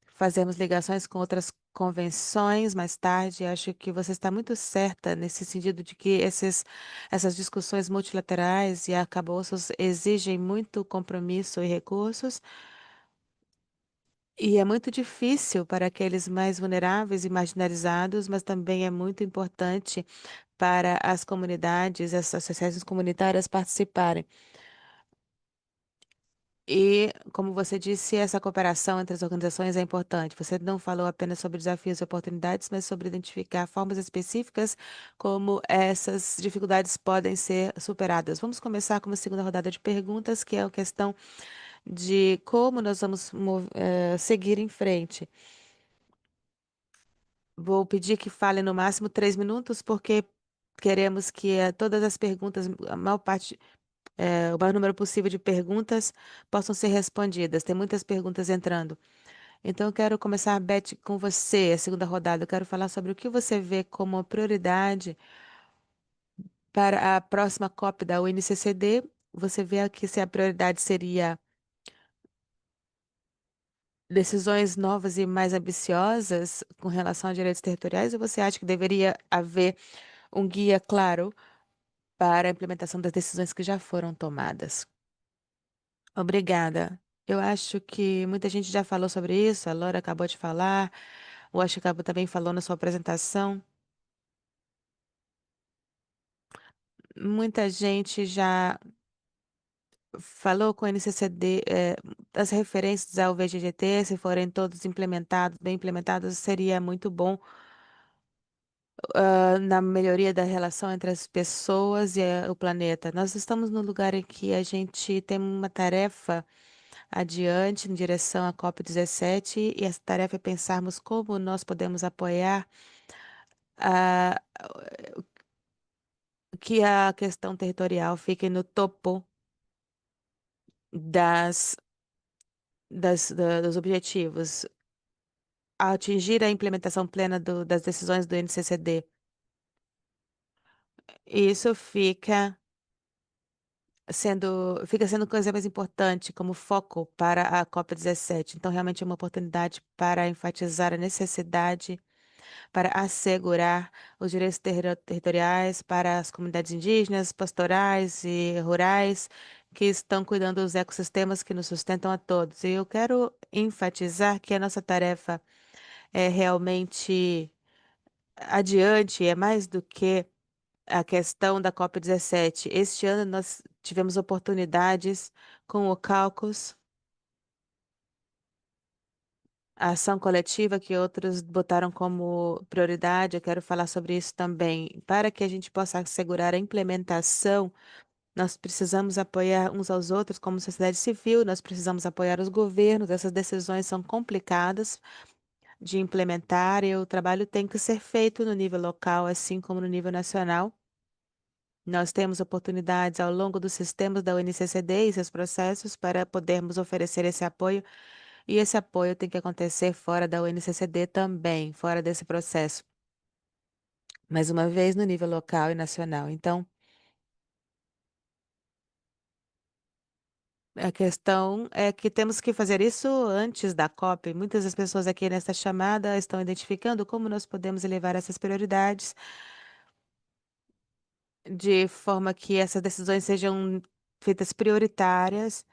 Speaker 2: Fazemos ligações com outras convenções mais tarde. Acho que você está muito certa nesse sentido de que essas discussões multilaterais e arcabouços exigem muito compromisso e recursos. E é muito difícil para aqueles mais vulneráveis e marginalizados, mas também é muito importante para as comunidades, as associações comunitárias participarem. E, como você disse, essa cooperação entre as organizações é importante. Você não falou apenas sobre desafios e oportunidades, mas sobre identificar formas específicas como essas dificuldades podem ser superadas. Vamos começar com uma segunda rodada de perguntas, que é a questão de como nós vamos seguir em frente. Vou pedir que fale no máximo 3 minutos, porque queremos que todas as perguntas, a maior parte, o maior número possível de perguntas possam ser respondidas. Tem muitas perguntas entrando. Então, eu quero começar, Beth, com você, a segunda rodada. Eu quero falar sobre o que você vê como prioridade para a próxima COP da UNCCD. Você vê aqui se a prioridade seria decisões novas e mais ambiciosas com relação a direitos territoriais, ou você acha que deveria haver um guia claro para a implementação das decisões que já foram tomadas? Obrigada. Eu acho que muita gente já falou sobre isso, a Laura acabou de falar, o Ashikabu também falou na sua apresentação. Muita gente já falou com o NCCD, as referências ao VGGT, se forem todos implementados, bem implementados, seria muito bom, na melhoria da relação entre as pessoas e o planeta. Nós estamos no lugar em que a gente tem uma tarefa adiante em direção à COP17, e essa tarefa é pensarmos como nós podemos apoiar a, que a questão territorial fique no topo das, dos objetivos, a atingir a implementação plena das decisões do NCCD. Isso fica sendo coisa mais importante como foco para a COP17. Então, realmente é uma oportunidade para enfatizar a necessidade para assegurar os direitos territoriais para as comunidades indígenas, pastorais e rurais que estão cuidando dos ecossistemas que nos sustentam a todos. E eu quero enfatizar que a nossa tarefa é realmente adiante, é mais do que a questão da COP17. Este ano nós tivemos oportunidades com o Caucus, a ação coletiva que outros botaram como prioridade. Eu quero falar sobre isso também. Para que a gente possa assegurar a implementação, nós precisamos apoiar uns aos outros como sociedade civil, nós precisamos apoiar os governos. Essas decisões são complicadas de implementar e o trabalho tem que ser feito no nível local, assim como no nível nacional. Nós temos oportunidades ao longo dos sistemas da UNCCD e seus processos para podermos oferecer esse apoio, e esse apoio tem que acontecer fora da UNCCD também, fora desse processo, mais uma vez no nível local e nacional. Então, a questão é que temos que fazer isso antes da COP. Muitas das pessoas aqui nesta chamada estão identificando como nós podemos elevar essas prioridades de forma que essas decisões sejam feitas prioritárias.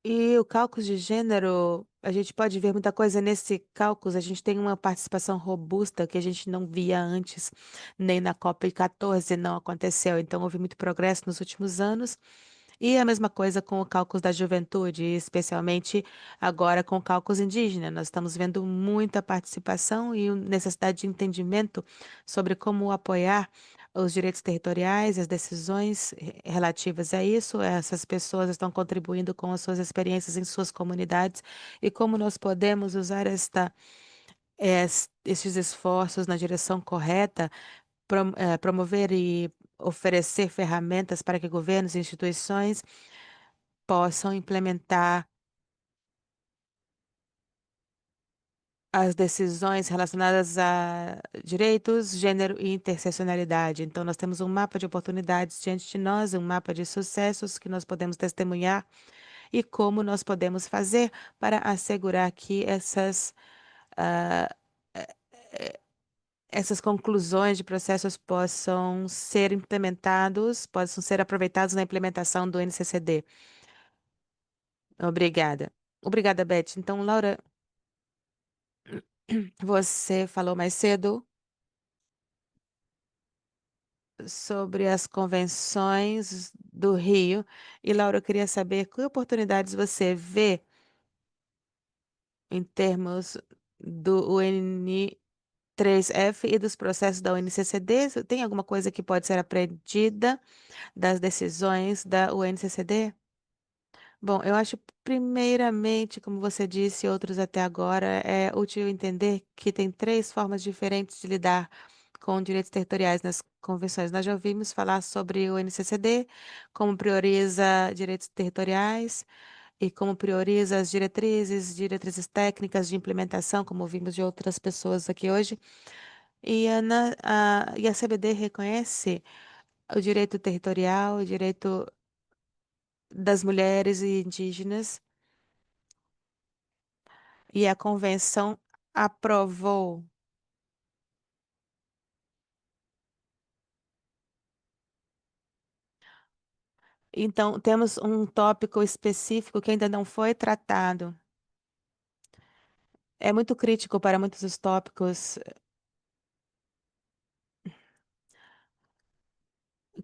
Speaker 2: E o cálculo de gênero, a gente pode ver muita coisa nesse cálculo. A gente tem uma participação robusta que a gente não via antes, nem na COP14 não aconteceu. Então, houve muito progresso nos últimos anos. E a mesma coisa com o cálculo da juventude, especialmente agora com o cálculo indígena. Nós estamos vendo muita participação e necessidade de entendimento sobre como apoiar os direitos territoriais, as decisões relativas a isso. Essas pessoas estão contribuindo com as suas experiências em suas comunidades e como nós podemos usar estes esforços na direção correta, promover e oferecer ferramentas para que governos e instituições possam implementar as decisões relacionadas a direitos, gênero e interseccionalidade. Então, nós temos um mapa de oportunidades diante de nós, um mapa de sucessos que nós podemos testemunhar e como nós podemos fazer para assegurar que ah, essas conclusões de processos possam ser implementados, possam ser aproveitados na implementação do NCCD. Obrigada. Obrigada, Beth. Então, Laura, você falou mais cedo sobre as convenções do Rio. E, Laura, eu queria saber que oportunidades você vê em termos do UN3F e dos processos da UNCCD? Tem alguma coisa que pode ser aprendida das decisões da UNCCD? Bom, eu acho, primeiramente, como você disse, e outros até agora, é útil entender que tem três formas diferentes de lidar com direitos territoriais nas convenções. Nós já ouvimos falar sobre o NCCD, como prioriza direitos territoriais e como prioriza as diretrizes técnicas de implementação, como ouvimos de outras pessoas aqui hoje. E a CBD reconhece o direito territorial, o direito das mulheres e indígenas. E a convenção aprovou. Então, temos um tópico específico que ainda não foi tratado. É muito crítico para muitos dos tópicos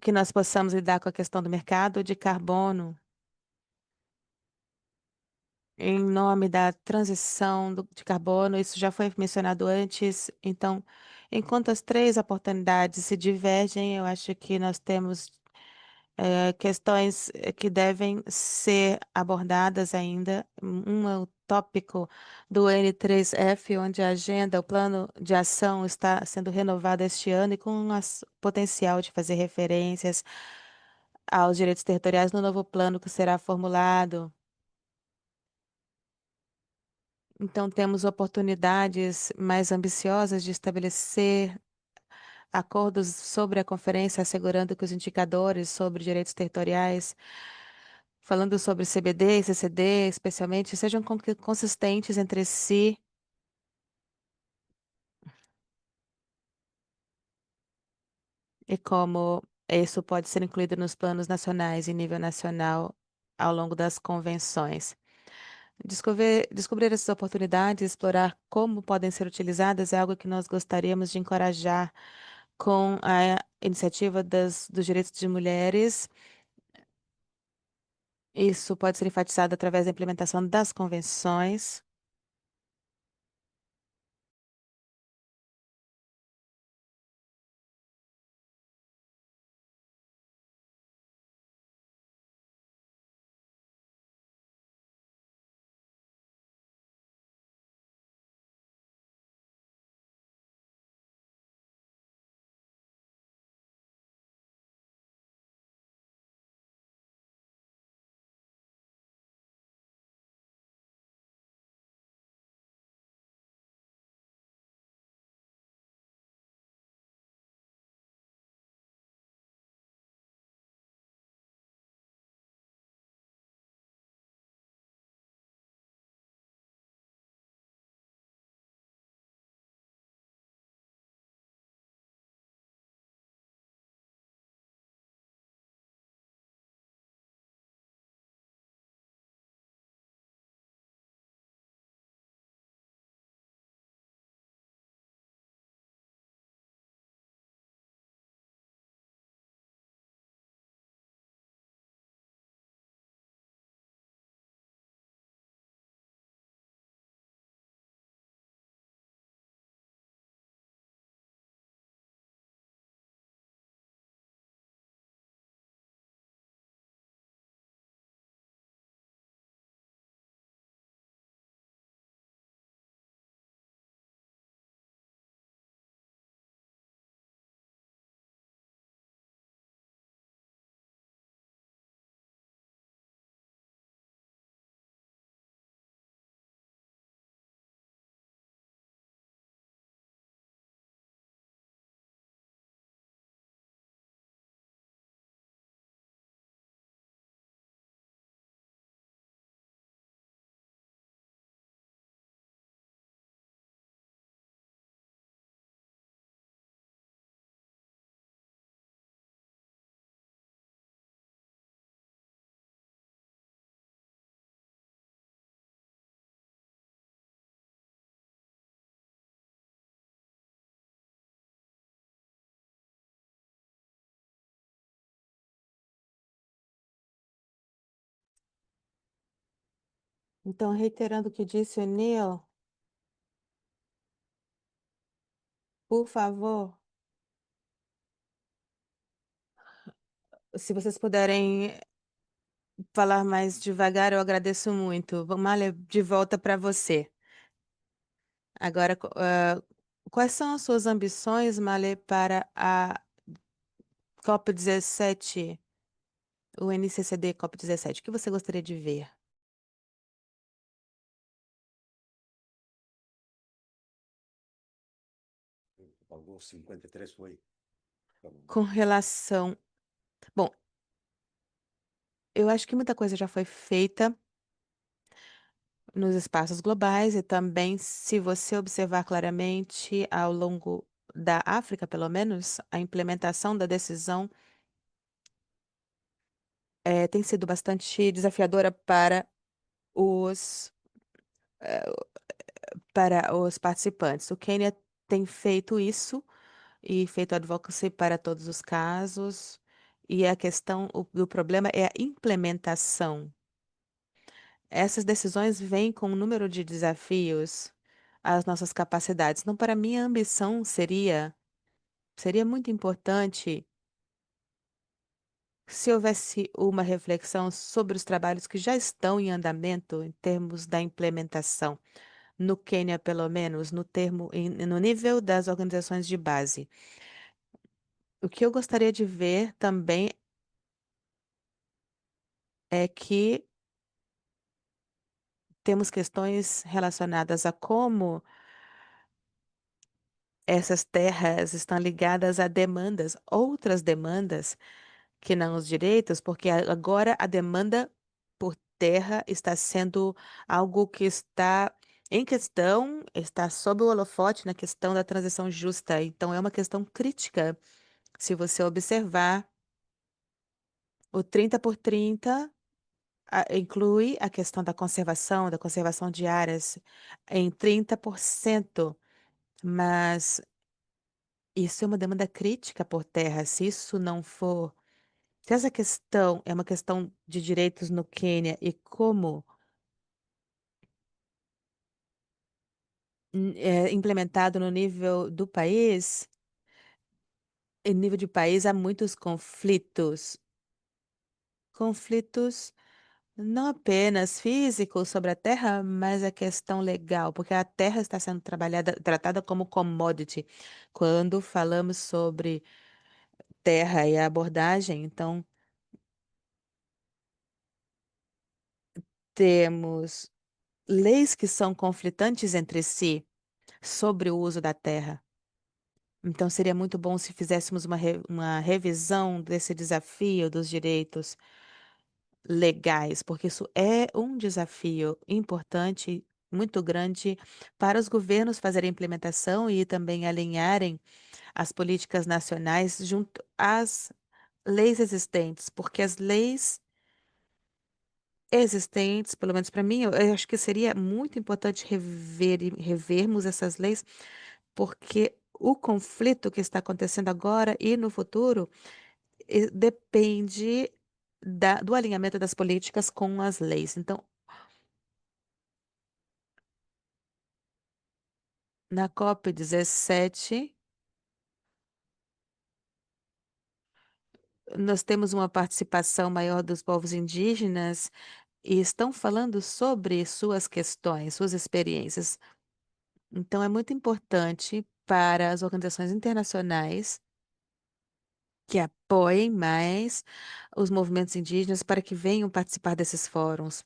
Speaker 2: que nós possamos lidar com a questão do mercado de carbono em nome da transição de carbono. Isso já foi mencionado antes. Então, enquanto as três oportunidades se divergem, eu acho que nós temos questões que devem ser abordadas ainda. Um é o tópico do N3F, onde a agenda, o plano de ação está sendo renovado este ano e com potencial de fazer referências aos direitos territoriais no novo plano que será formulado. Então, temos oportunidades mais ambiciosas de estabelecer acordos sobre a conferência, assegurando que os indicadores sobre direitos territoriais, falando sobre CBD e CCD, especialmente, sejam consistentes entre si e como isso pode ser incluído nos planos nacionais em nível nacional ao longo das convenções. Descobrir essas oportunidades, explorar como podem ser utilizadas é algo que nós gostaríamos de encorajar com a iniciativa dos direitos de mulheres. Isso pode ser enfatizado através da implementação das convenções. Então, reiterando o que disse o Neil, por favor, se vocês puderem falar mais devagar, eu agradeço muito. Malha, de volta para você. Agora, quais são as suas ambições, Malha, para a COP17, o NCCD COP17? O que você gostaria de ver?
Speaker 3: Pagou 53 foi.
Speaker 2: Com relação. Bom, eu acho que muita coisa já foi feita nos espaços globais e também, se você observar claramente ao longo da África, pelo menos, a implementação da decisão tem sido bastante desafiadora os, para os participantes. O Quênia tem feito isso e feito advocacy para todos os casos, e a questão do problema é a implementação. Essas decisões vêm com um número de desafios às nossas capacidades. Então, para mim, a ambição seria muito importante se houvesse uma reflexão sobre os trabalhos que já estão em andamento em termos da implementação, no Quênia, pelo menos, no nível das organizações de base. O que eu gostaria de ver também é que temos questões relacionadas a como essas terras estão ligadas a demandas, outras demandas que não os direitos, porque agora a demanda por terra está sendo algo que está em questão, está sob o holofote na questão da transição justa. Então, é uma questão crítica. Se você observar, o 30 por 30 inclui a questão da conservação de áreas em 30%, mas isso é uma demanda crítica por terra. Se isso não for, se essa questão é uma questão de direitos no Quênia e como é implementado no nível do país, em nível de país há muitos conflitos. Conflitos não apenas físicos sobre a terra, mas a questão legal, porque a terra está sendo tratada como commodity. Quando falamos sobre terra e a abordagem, então temos leis que são conflitantes entre si sobre o uso da terra. Então, seria muito bom se fizéssemos uma revisão desse desafio dos direitos legais, porque isso é um desafio importante, muito grande, para os governos fazerem implementação e também alinharem as políticas nacionais junto às leis existentes, porque as leis existentes, pelo menos para mim, eu acho que seria muito importante revermos essas leis, porque o conflito que está acontecendo agora e no futuro depende do alinhamento das políticas com as leis. Então, na COP17, nós temos uma participação maior dos povos indígenas e estão falando sobre suas questões, suas experiências. Então, é muito importante para as organizações internacionais que apoiem mais os movimentos indígenas para que venham participar desses fóruns,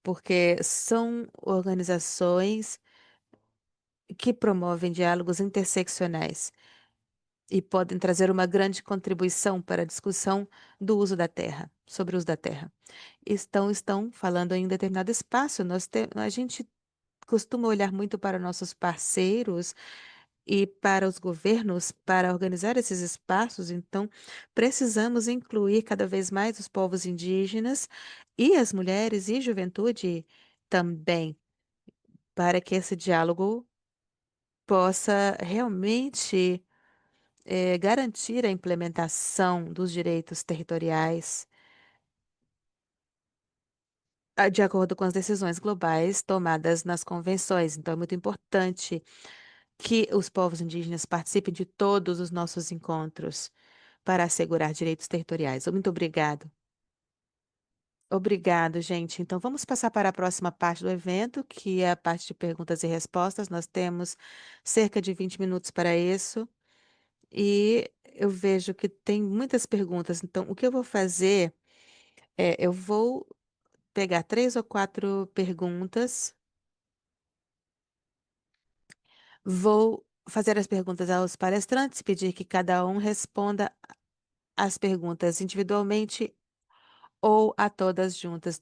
Speaker 2: porque são organizações que promovem diálogos interseccionais e podem trazer uma grande contribuição para a discussão do uso da terra, sobre o uso da terra. Estão falando em determinado espaço. A gente costuma olhar muito para nossos parceiros e para os governos para organizar esses espaços, então precisamos incluir cada vez mais os povos indígenas e as mulheres e juventude também, para que esse diálogo possa realmente garantir a implementação dos direitos territoriais de acordo com as decisões globais tomadas nas convenções. Então, é muito importante que os povos indígenas participem de todos os nossos encontros para assegurar direitos territoriais. Muito obrigado. Obrigado, gente. Então, vamos passar para a próxima parte do evento, que é a parte de perguntas e respostas. Nós temos cerca de 20 minutos para isso. E eu vejo que tem muitas perguntas. Então, o que eu vou fazer é, eu vou pegar 3 ou 4 perguntas, vou fazer as perguntas aos palestrantes, pedir que cada um responda as perguntas individualmente ou a todas juntas.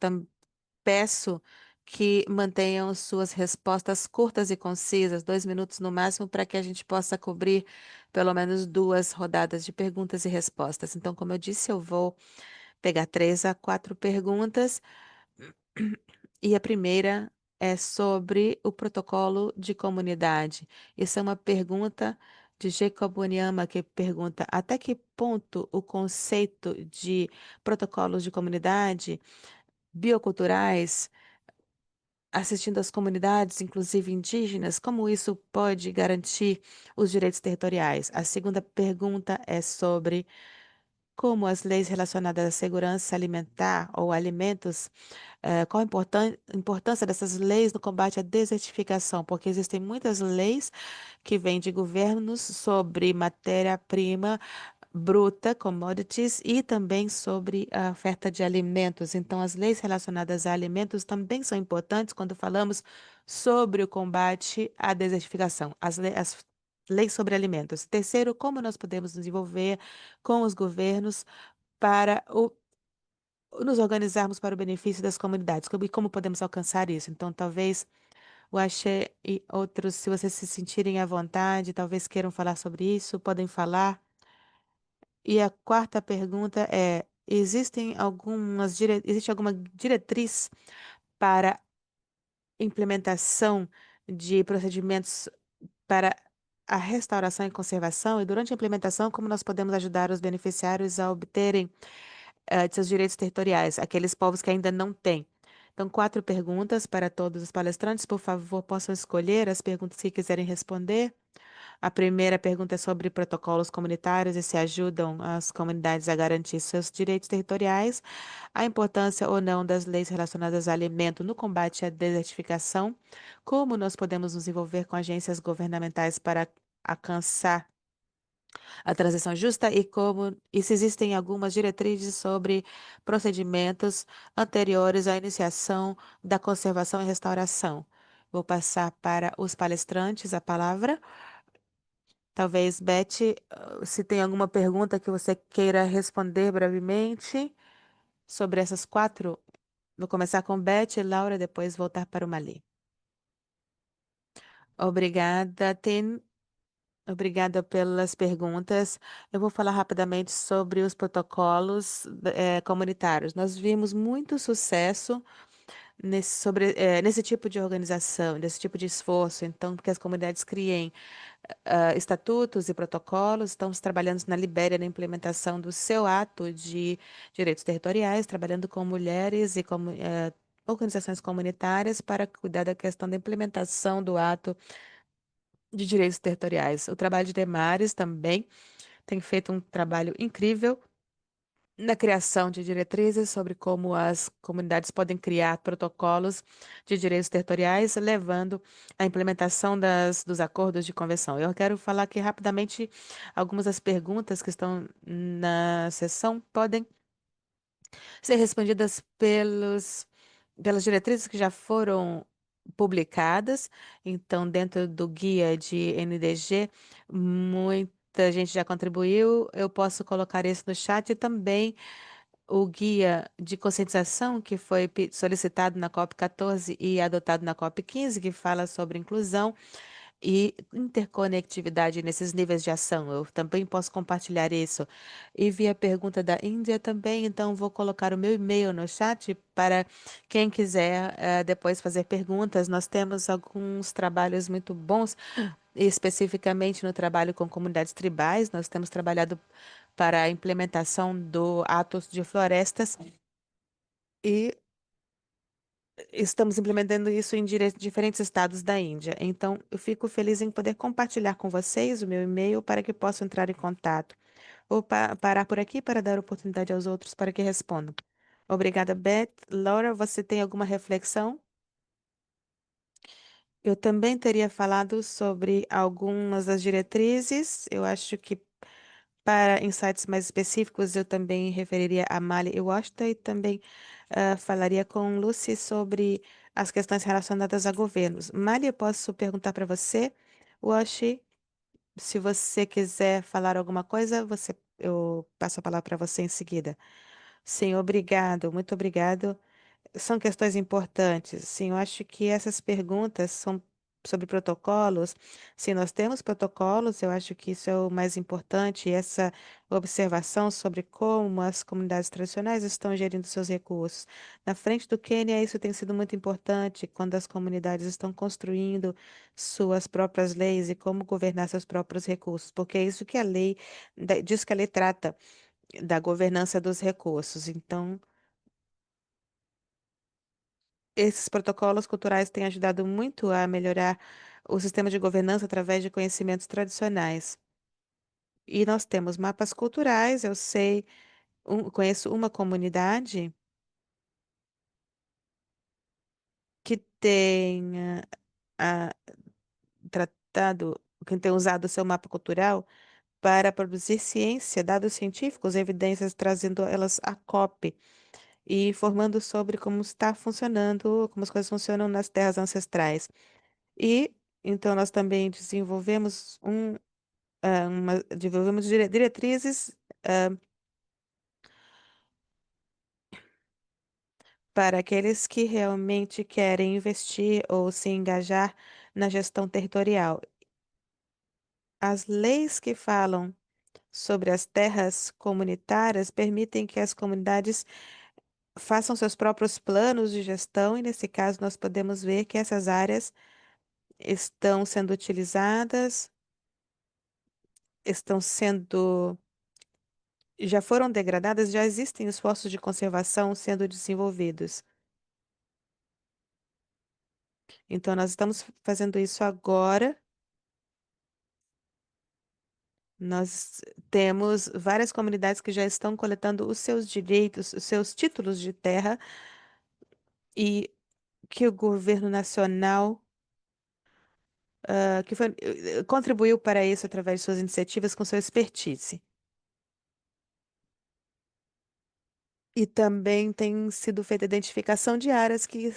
Speaker 2: Peço que mantenham suas respostas curtas e concisas, 2 minutos no máximo, para que a gente possa cobrir pelo menos 2 rodadas de perguntas e respostas. Então, como eu disse, eu vou pegar 3 a 4 perguntas. E a primeira é sobre o protocolo de comunidade. Isso é uma pergunta de Jacob Onyama, que pergunta até que ponto o conceito de protocolos de comunidade bioculturais, assistindo às comunidades, inclusive indígenas, como isso pode garantir os direitos territoriais? A segunda pergunta é sobre como as leis relacionadas à segurança alimentar ou alimentos, qual a importância dessas leis no combate à desertificação? Porque existem muitas leis que vêm de governos sobre matéria-prima bruta, commodities, e também sobre a oferta de alimentos. Então, as leis relacionadas a alimentos também são importantes quando falamos sobre o combate à desertificação. As leis sobre alimentos. Terceiro, como nós podemos nos envolver com os governos para nos organizarmos para o benefício das comunidades, e como podemos alcançar isso. Então, talvez o Axé e outros, se vocês se sentirem à vontade, talvez queiram falar sobre isso, podem falar. E a quarta pergunta é: existe alguma diretriz para implementação de procedimentos para a restauração e conservação? E durante a implementação, como nós podemos ajudar os beneficiários a obterem de seus direitos territoriais, aqueles povos que ainda não têm? Então, 4 perguntas para todos os palestrantes. Por favor, possam escolher as perguntas que quiserem responder. A primeira pergunta é sobre protocolos comunitários e se ajudam as comunidades a garantir seus direitos territoriais, a importância ou não das leis relacionadas a alimento no combate à desertificação, como nós podemos nos envolver com agências governamentais para alcançar a transição justa e se existem algumas diretrizes sobre procedimentos anteriores à iniciação da conservação e restauração. Vou passar para os palestrantes a palavra. Talvez, Beth, se tem alguma pergunta que você queira responder brevemente sobre essas 4. Vou começar com Beth, Laura, depois voltar para o Mali. Obrigada, Tim. Obrigada pelas perguntas. Eu vou falar rapidamente sobre os protocolos comunitários. Nós vimos muito sucesso nesse tipo de organização, nesse tipo de esforço. Então, que as comunidades criem estatutos e protocolos. Estamos trabalhando na Libéria na implementação do seu ato de direitos territoriais, trabalhando com mulheres e com organizações comunitárias para cuidar da questão da implementação do ato de direitos territoriais. O trabalho de Demares também tem feito um trabalho incrível na criação de diretrizes sobre como as comunidades podem criar protocolos de direitos territoriais, levando à implementação dos acordos de convenção. Eu quero falar aqui rapidamente algumas das perguntas que estão na sessão podem ser respondidas pelas diretrizes que já foram publicadas. Então, dentro do guia de NDG, muita gente já contribuiu. Eu posso colocar isso no chat e também o guia de conscientização que foi solicitado na COP 14 e adotado na COP 15, que fala sobre inclusão e interconectividade nesses níveis de ação. Eu também posso compartilhar isso. E vi a pergunta da Índia também, então vou colocar o meu e-mail no chat para quem quiser depois fazer perguntas. Nós temos alguns trabalhos muito bons, especificamente no trabalho com comunidades tribais. Nós temos trabalhado para a implementação do Atos de Florestas e estamos implementando isso em diferentes estados da Índia. Então, eu fico feliz em poder compartilhar com vocês o meu e-mail para que possam entrar em contato. Vou parar por aqui para dar oportunidade aos outros para que respondam. Obrigada, Beth. Laura, você tem alguma reflexão? Eu também teria falado sobre algumas das diretrizes. Eu acho que para insights mais específicos, eu também referiria a Mali e Washington e também falaria com Lucy sobre as questões relacionadas a governos. Mali, eu posso perguntar para você, Washi, se você quiser falar alguma coisa, eu passo a palavra para você em seguida. Sim, obrigado, muito obrigado. São questões importantes. Sim, eu acho que essas perguntas são sobre protocolos. Se nós temos protocolos, eu acho que isso é o mais importante. E essa observação sobre como as comunidades tradicionais estão gerindo seus recursos. Na frente do Quênia, isso tem sido muito importante quando as comunidades estão construindo suas próprias leis e como governar seus próprios recursos, porque é isso que a lei, diz que a lei trata da governança dos recursos. Então, esses protocolos culturais têm ajudado muito a melhorar o sistema de governança através de conhecimentos tradicionais. E nós temos mapas culturais, eu sei, conheço uma comunidade que tem ah, tratado, que tem usado o seu mapa cultural para produzir ciência, dados científicos, evidências, trazendo elas à COP e informando sobre como está funcionando, como as coisas funcionam nas terras ancestrais. E então nós também desenvolvemos diretrizes para aqueles que realmente querem investir ou se engajar na gestão territorial. As leis que falam sobre as terras comunitárias permitem que as comunidades façam seus próprios planos de gestão, e nesse caso nós podemos ver que essas áreas estão sendo utilizadas, estão sendo já foram degradadas, já existem esforços de conservação sendo desenvolvidos. Então, nós estamos fazendo isso agora. Nós temos várias comunidades que já estão coletando os seus direitos, os seus títulos de terra e que o governo nacional contribuiu para isso através de suas iniciativas com sua expertise. E também tem sido feita a identificação de áreas que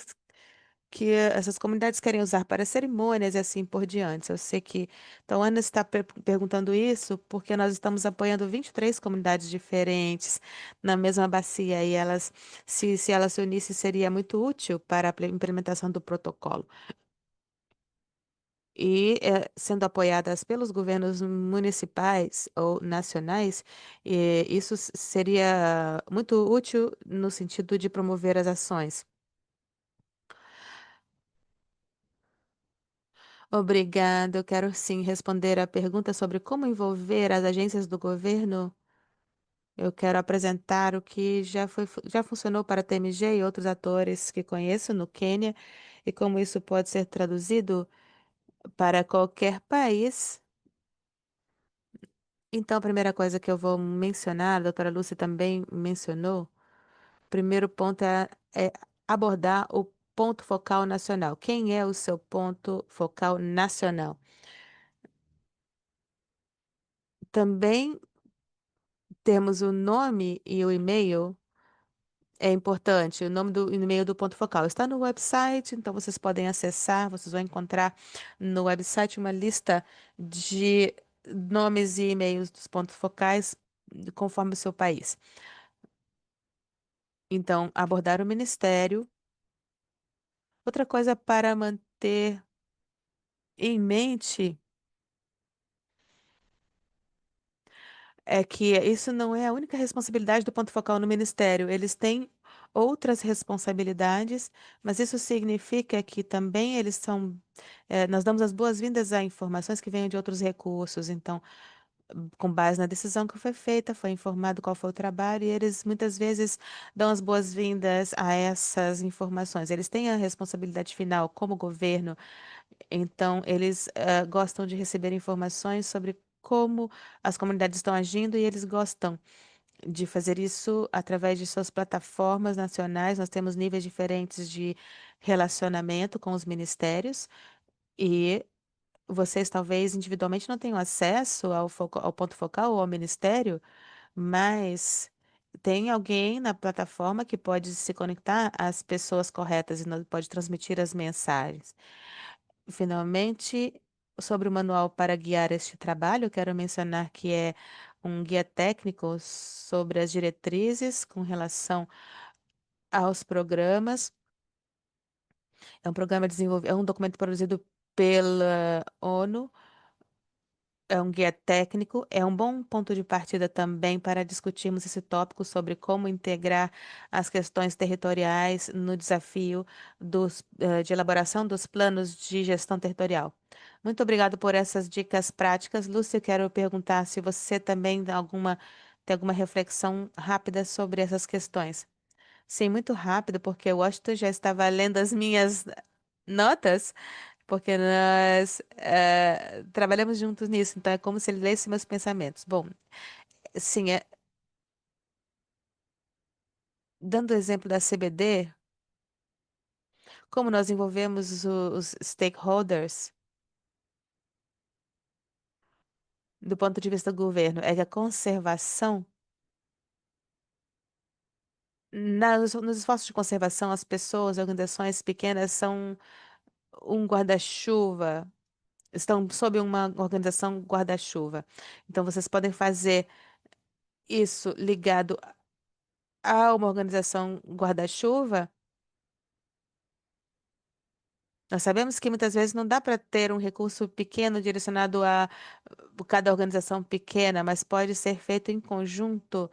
Speaker 2: essas comunidades querem usar para cerimônias e assim por diante. Eu sei que então Ana está perguntando isso porque nós estamos apoiando 23 comunidades diferentes na mesma bacia e se elas se unissem, seria muito útil para a implementação do protocolo. E sendo apoiadas pelos governos municipais ou nacionais, isso seria muito útil no sentido de promover as ações. Obrigada. Eu quero sim responder à pergunta sobre como envolver as agências do governo. Eu quero apresentar o que já funcionou para a TMG e outros atores que conheço no Quênia e como isso pode ser traduzido para qualquer país. Então, a primeira coisa que eu vou mencionar, a doutora Lúcia também mencionou, o primeiro ponto é abordar o ponto focal nacional. Quem é o seu ponto focal nacional? Também temos o nome e o e-mail. É importante, o nome do e-mail do ponto focal está no website, então vocês podem acessar, vocês vão encontrar no website uma lista de nomes e e-mails dos pontos focais conforme o seu país. Então, abordar o ministério. Outra coisa para manter em mente é que isso não é a única responsabilidade do ponto focal no ministério. Eles têm outras responsabilidades, mas isso significa que também nós damos as boas-vindas a informações que venham de outros recursos. Então, com base na decisão que foi feita, foi informado qual foi o trabalho, e eles muitas vezes dão as boas-vindas a essas informações. Eles têm a responsabilidade final como governo, então eles gostam de receber informações sobre como as comunidades estão agindo e eles gostam de fazer isso através de suas plataformas nacionais. Nós temos níveis diferentes de relacionamento com os ministérios. E vocês talvez individualmente não tenham acesso ao ponto focal ou ao ministério, mas tem alguém na plataforma que pode se conectar às pessoas corretas e pode transmitir as mensagens. Finalmente, sobre o manual para guiar este trabalho, eu quero mencionar que é um guia técnico sobre as diretrizes com relação aos programas. É um programa desenvolvido, é um documento produzido pela ONU. É um guia técnico, é um bom ponto de partida também para discutirmos esse tópico sobre como integrar as questões territoriais no desafio de elaboração dos planos de gestão territorial. Muito obrigado por essas dicas práticas. Lúcia, eu quero perguntar se você também tem alguma reflexão rápida sobre essas questões. Sim, muito rápido, porque o Washington já estava lendo as minhas notas. Porque nós trabalhamos juntos nisso, então é como se ele lesse meus pensamentos. Bom, sim, dando o exemplo da CBD, como nós envolvemos os stakeholders do ponto de vista do governo, é que a conservação, nos esforços de conservação, as pessoas, organizações pequenas são um guarda-chuva, estão sob uma organização guarda-chuva. Então, vocês podem fazer isso ligado a uma organização guarda-chuva. Nós sabemos que muitas vezes não dá para ter um recurso pequeno direcionado a cada organização pequena, mas pode ser feito em conjunto,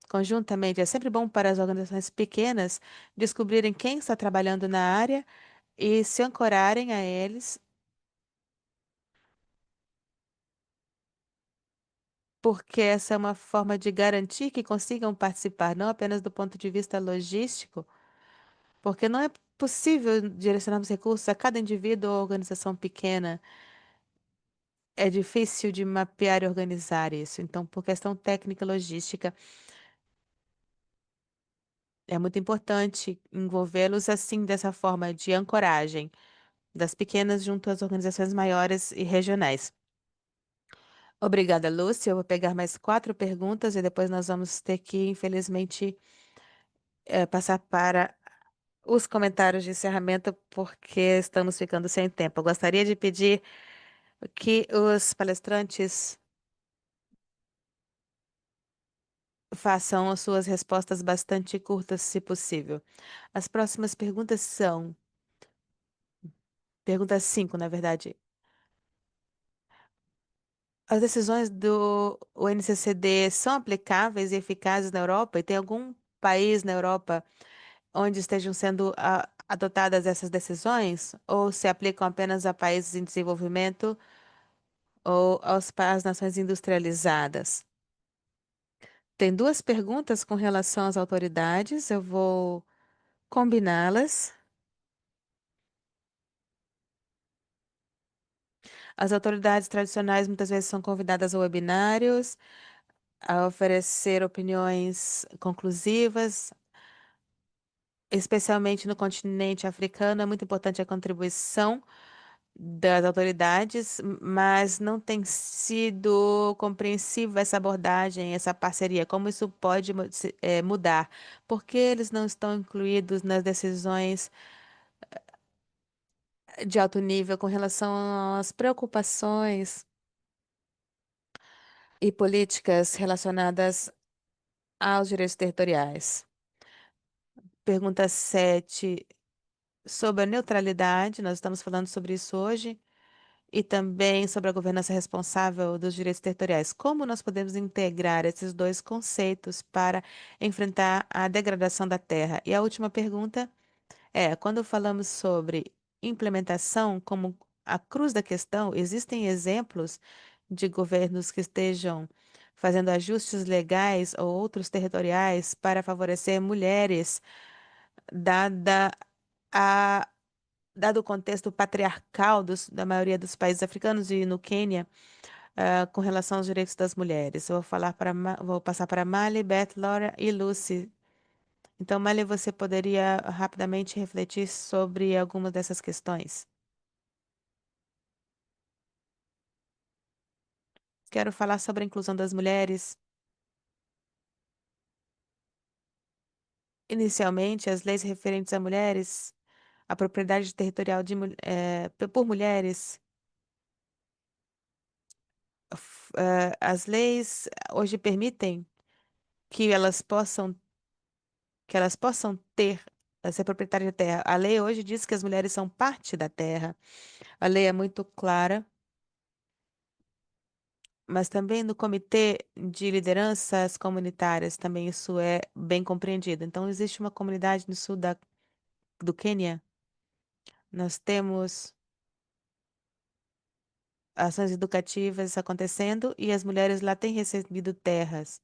Speaker 2: conjuntamente. É sempre bom para as organizações pequenas descobrirem quem está trabalhando na área e se ancorarem a eles, porque essa é uma forma de garantir que consigam participar, não apenas do ponto de vista logístico, porque não é possível direcionarmos recursos a cada indivíduo ou organização pequena. É difícil de mapear e organizar isso. Então, por questão técnica e logística, é muito importante envolvê-los assim, dessa forma de ancoragem das pequenas junto às organizações maiores e regionais. Obrigada, Lúcia. Eu vou pegar mais 4 perguntas e depois nós vamos ter que, infelizmente, passar para os comentários de encerramento, porque estamos ficando sem tempo. Eu gostaria de pedir que os palestrantes façam as suas respostas bastante curtas, se possível. As próximas perguntas são, pergunta 5, na verdade. As decisões do UNCCD são aplicáveis e eficazes na Europa? E tem algum país na Europa onde estejam sendo adotadas essas decisões? Ou se aplicam apenas a países em desenvolvimento ou às nações industrializadas? Tem 2 perguntas com relação às autoridades, eu vou combiná-las. As autoridades tradicionais muitas vezes são convidadas a webinários, a oferecer opiniões conclusivas, especialmente no continente africano. É muito importante a contribuição das autoridades, mas não tem sido compreensível essa abordagem, essa parceria. Como isso pode mudar? Por que eles não estão incluídos nas decisões de alto nível com relação às preocupações e políticas relacionadas aos direitos territoriais? Pergunta 7 sobre a neutralidade, nós estamos falando sobre isso hoje, e também sobre a governança responsável dos direitos territoriais. Como nós podemos integrar esses 2 conceitos para enfrentar a degradação da terra? E a última pergunta é: quando falamos sobre implementação como a cruz da questão, existem exemplos de governos que estejam fazendo ajustes legais ou outros territoriais para favorecer mulheres, dada a, dado o contexto patriarcal da maioria dos países africanos e no Quênia, com relação aos direitos das mulheres. Eu vou falar vou passar para Mali, Beth, Laura e Lucy. Então, Mali, você poderia rapidamente refletir sobre algumas dessas questões? Quero falar sobre a inclusão das mulheres. Inicialmente, as leis referentes a mulheres, a propriedade territorial por mulheres, as leis hoje permitem que elas possam ser proprietárias da terra. A lei hoje diz que as mulheres são parte da terra. A lei é muito clara, mas também no comitê de lideranças comunitárias também isso é bem compreendido. Então, existe uma comunidade no sul do Quênia. Nós temos ações educativas acontecendo e as mulheres lá têm recebido terras.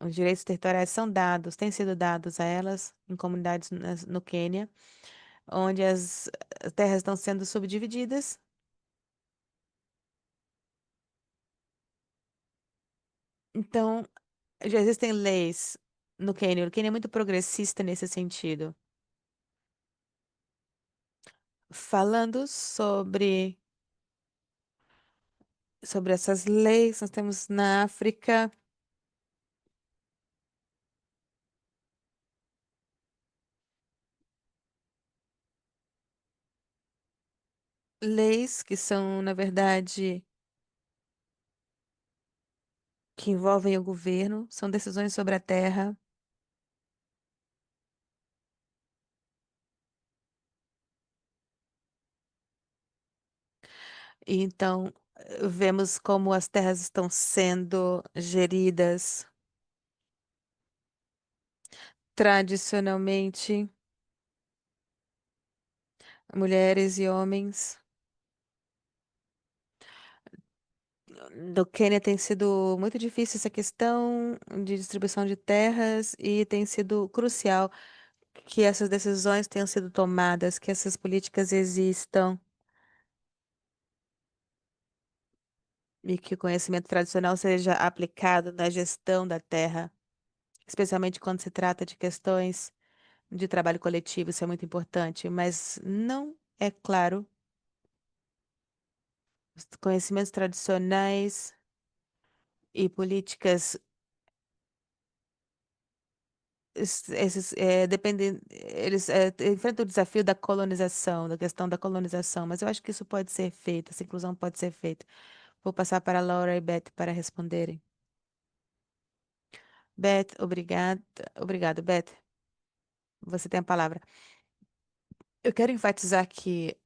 Speaker 2: Os direitos territoriais são dados, têm sido dados a elas em comunidades no Quênia, onde as terras estão sendo subdivididas. Então, já existem leis no Quênia. O Quênia é muito progressista nesse sentido. Falando sobre essas leis, nós temos na África leis que são, na verdade, que envolvem o governo, são decisões sobre a terra. E então, vemos como as terras estão sendo geridas tradicionalmente, mulheres e homens. Do Quênia tem sido muito difícil essa questão de distribuição de terras e tem sido crucial que essas decisões tenham sido tomadas, que essas políticas existam e que o conhecimento tradicional seja aplicado na gestão da terra, especialmente quando se trata de questões de trabalho coletivo, isso é muito importante, mas não é claro os conhecimentos tradicionais e políticas, eles enfrentam o desafio da colonização, da questão da colonização, mas eu acho que isso pode ser feito, essa inclusão pode ser feita. Vou passar para a Laura e Beth para responderem. Beth, obrigada. Obrigado, Beth. Você tem a palavra. Eu quero enfatizar que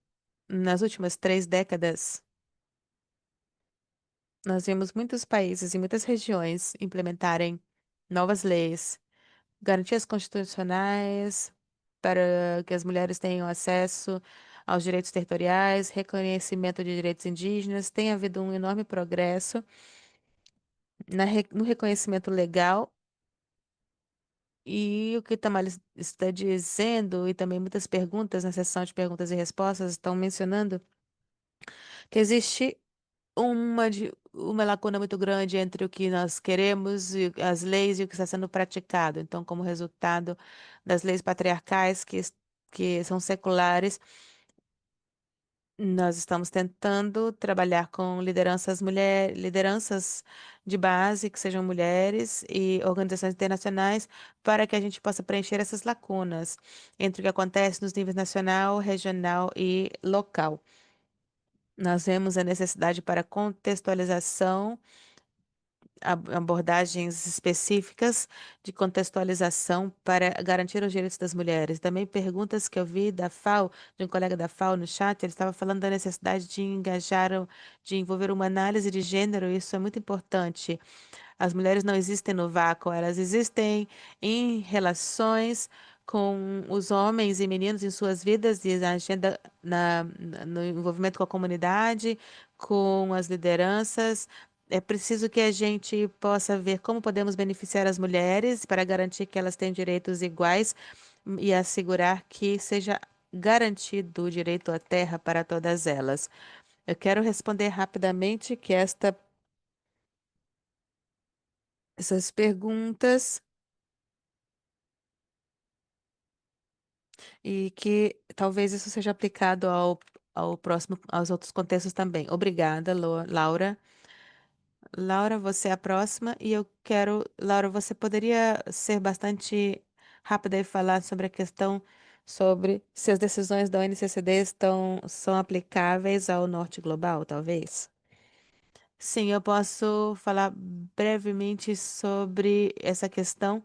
Speaker 2: nas últimas 3 décadas, nós vimos muitos países e muitas regiões implementarem novas leis, garantias constitucionais para que as mulheres tenham acesso aos direitos territoriais, reconhecimento de direitos indígenas. Tem havido um enorme progresso no reconhecimento legal. E o que Tamales está dizendo, e também muitas perguntas na sessão de perguntas e respostas estão mencionando que existe uma lacuna muito grande entre o que nós queremos, e as leis e o que está sendo praticado. Então, como resultado das leis patriarcais que são seculares, nós estamos tentando trabalhar com lideranças de base, que sejam mulheres e organizações internacionais, para que a gente possa preencher essas lacunas entre o que acontece nos níveis nacional, regional e local. Nós vemos a necessidade para contextualização, abordagens específicas de contextualização para garantir os direitos das mulheres. Também perguntas que eu vi da FAO, de um colega da FAO no chat, ele estava falando da necessidade de de envolver uma análise de gênero, e isso é muito importante. As mulheres não existem no vácuo, elas existem em relações com os homens e meninos em suas vidas e na agenda, no envolvimento com a comunidade, com as lideranças. É preciso que a gente possa ver como podemos beneficiar as mulheres para garantir que elas tenham direitos iguais e assegurar que seja garantido o direito à terra para todas elas. Eu quero responder rapidamente que essas perguntas e que talvez isso seja aplicado ao próximo, aos outros contextos também. Obrigada, Laura. Laura, você é a próxima e eu quero, Laura, você poderia ser bastante rápida e falar sobre a questão sobre se as decisões da ONCCD são aplicáveis ao norte global, talvez? Sim, eu posso falar brevemente sobre essa questão.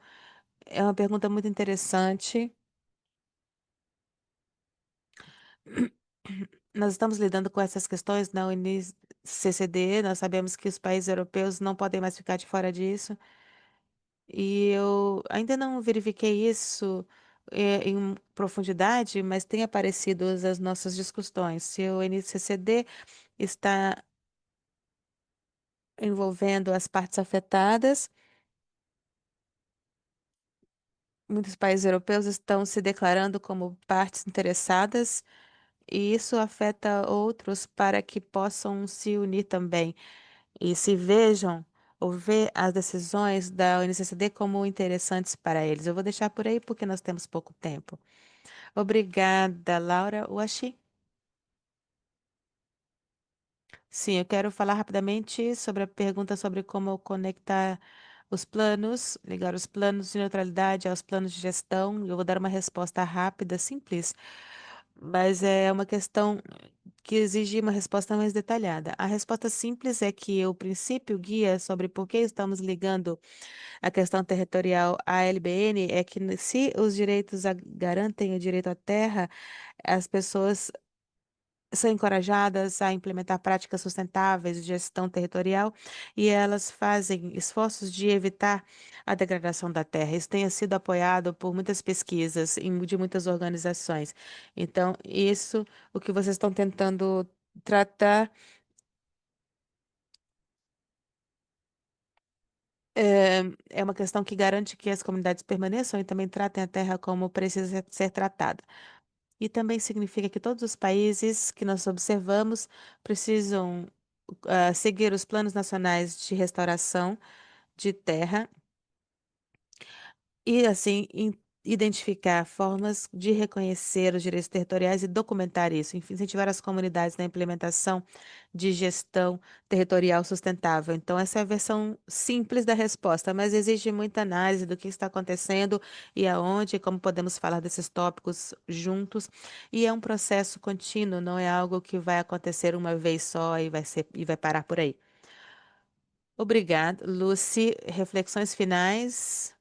Speaker 2: É uma pergunta muito interessante. Nós estamos lidando com essas questões na UNCCD, nós sabemos que os países europeus não podem mais ficar de fora disso, e eu ainda não verifiquei isso em profundidade, mas tem aparecido as nossas discussões. Se o NCCD está envolvendo as partes afetadas, muitos países europeus estão se declarando como partes interessadas, e isso afeta outros para que possam se unir também e se vejam ou ver as decisões da UNCCD como interessantes para eles. Eu vou deixar por aí porque nós temos pouco tempo. Obrigada, Laura Washi. Sim, eu quero falar rapidamente sobre a pergunta sobre como conectar os planos, ligar os planos de neutralidade aos planos de gestão. Eu vou dar uma resposta rápida, simples, mas é uma questão que exige uma resposta mais detalhada. A resposta simples é que o princípio guia sobre por que estamos ligando a questão territorial à LBN é que se os direitos garantem o direito à terra, as pessoas são encorajadas a implementar práticas sustentáveis de gestão territorial e elas fazem esforços de evitar a degradação da terra. Isso tem sido apoiado por muitas pesquisas de muitas organizações. Então, isso, o que vocês estão tentando tratar é uma questão que garante que as comunidades permaneçam e também tratem a terra como precisa ser tratada. E também significa que todos os países que nós observamos precisam seguir os planos nacionais de restauração de terra e, assim, identificar formas de reconhecer os direitos territoriais e documentar isso, incentivar as comunidades na implementação de gestão territorial sustentável. Então, essa é a versão simples da resposta, mas exige muita análise do que está acontecendo e aonde e como podemos falar desses tópicos juntos. E é um processo contínuo, não é algo que vai acontecer uma vez só e vai parar por aí. Obrigada, Lucy. Reflexões finais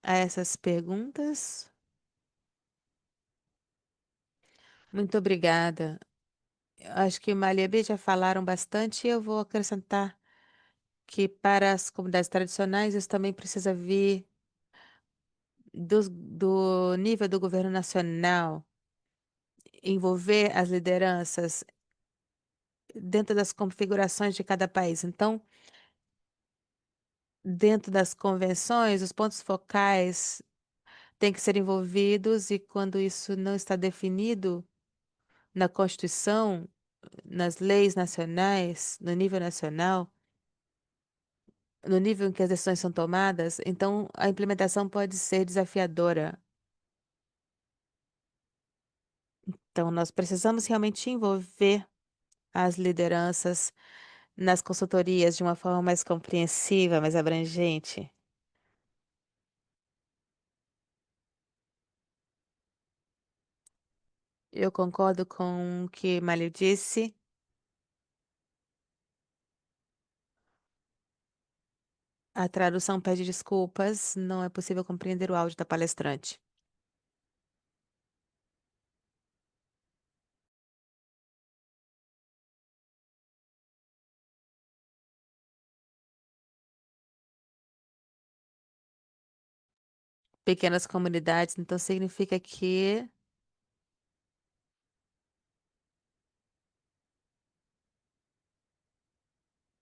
Speaker 2: a essas perguntas? Muito obrigada. Eu acho que Malia e Bia já falaram bastante e eu vou acrescentar que para as comunidades tradicionais isso também precisa vir do nível do governo nacional, envolver as lideranças dentro das configurações de cada país. Então, dentro das convenções, os pontos focais têm que ser envolvidos e quando isso não está definido na Constituição, nas leis nacionais, no nível nacional, no nível em que as decisões são tomadas, então a implementação pode ser desafiadora. Então, nós precisamos realmente envolver as lideranças nas consultorias de uma forma mais compreensiva, mais abrangente. Eu concordo com o que Malio disse. A tradução pede desculpas, não é possível compreender o áudio da palestrante. pequenas comunidades, então significa que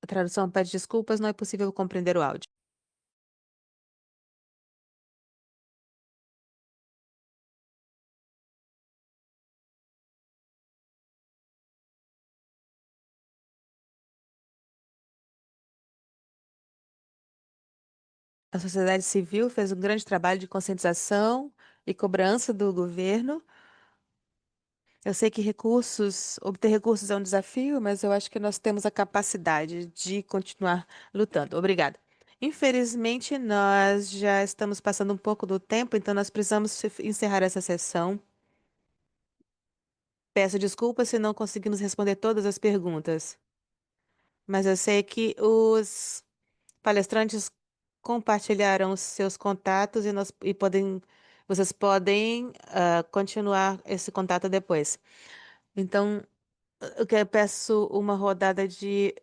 Speaker 2: a tradução pede desculpas, não é possível compreender o áudio. A sociedade civil fez um grande trabalho de conscientização e cobrança do governo. Eu sei que obter recursos é um desafio, mas eu acho que nós temos a capacidade de continuar lutando. Obrigada. Infelizmente, nós já estamos passando um pouco do tempo, então nós precisamos encerrar essa sessão. Peço desculpas se não conseguimos responder todas as perguntas, mas eu sei que os palestrantes compartilharam os seus contatos vocês podem continuar esse contato depois. Então, eu peço uma rodada de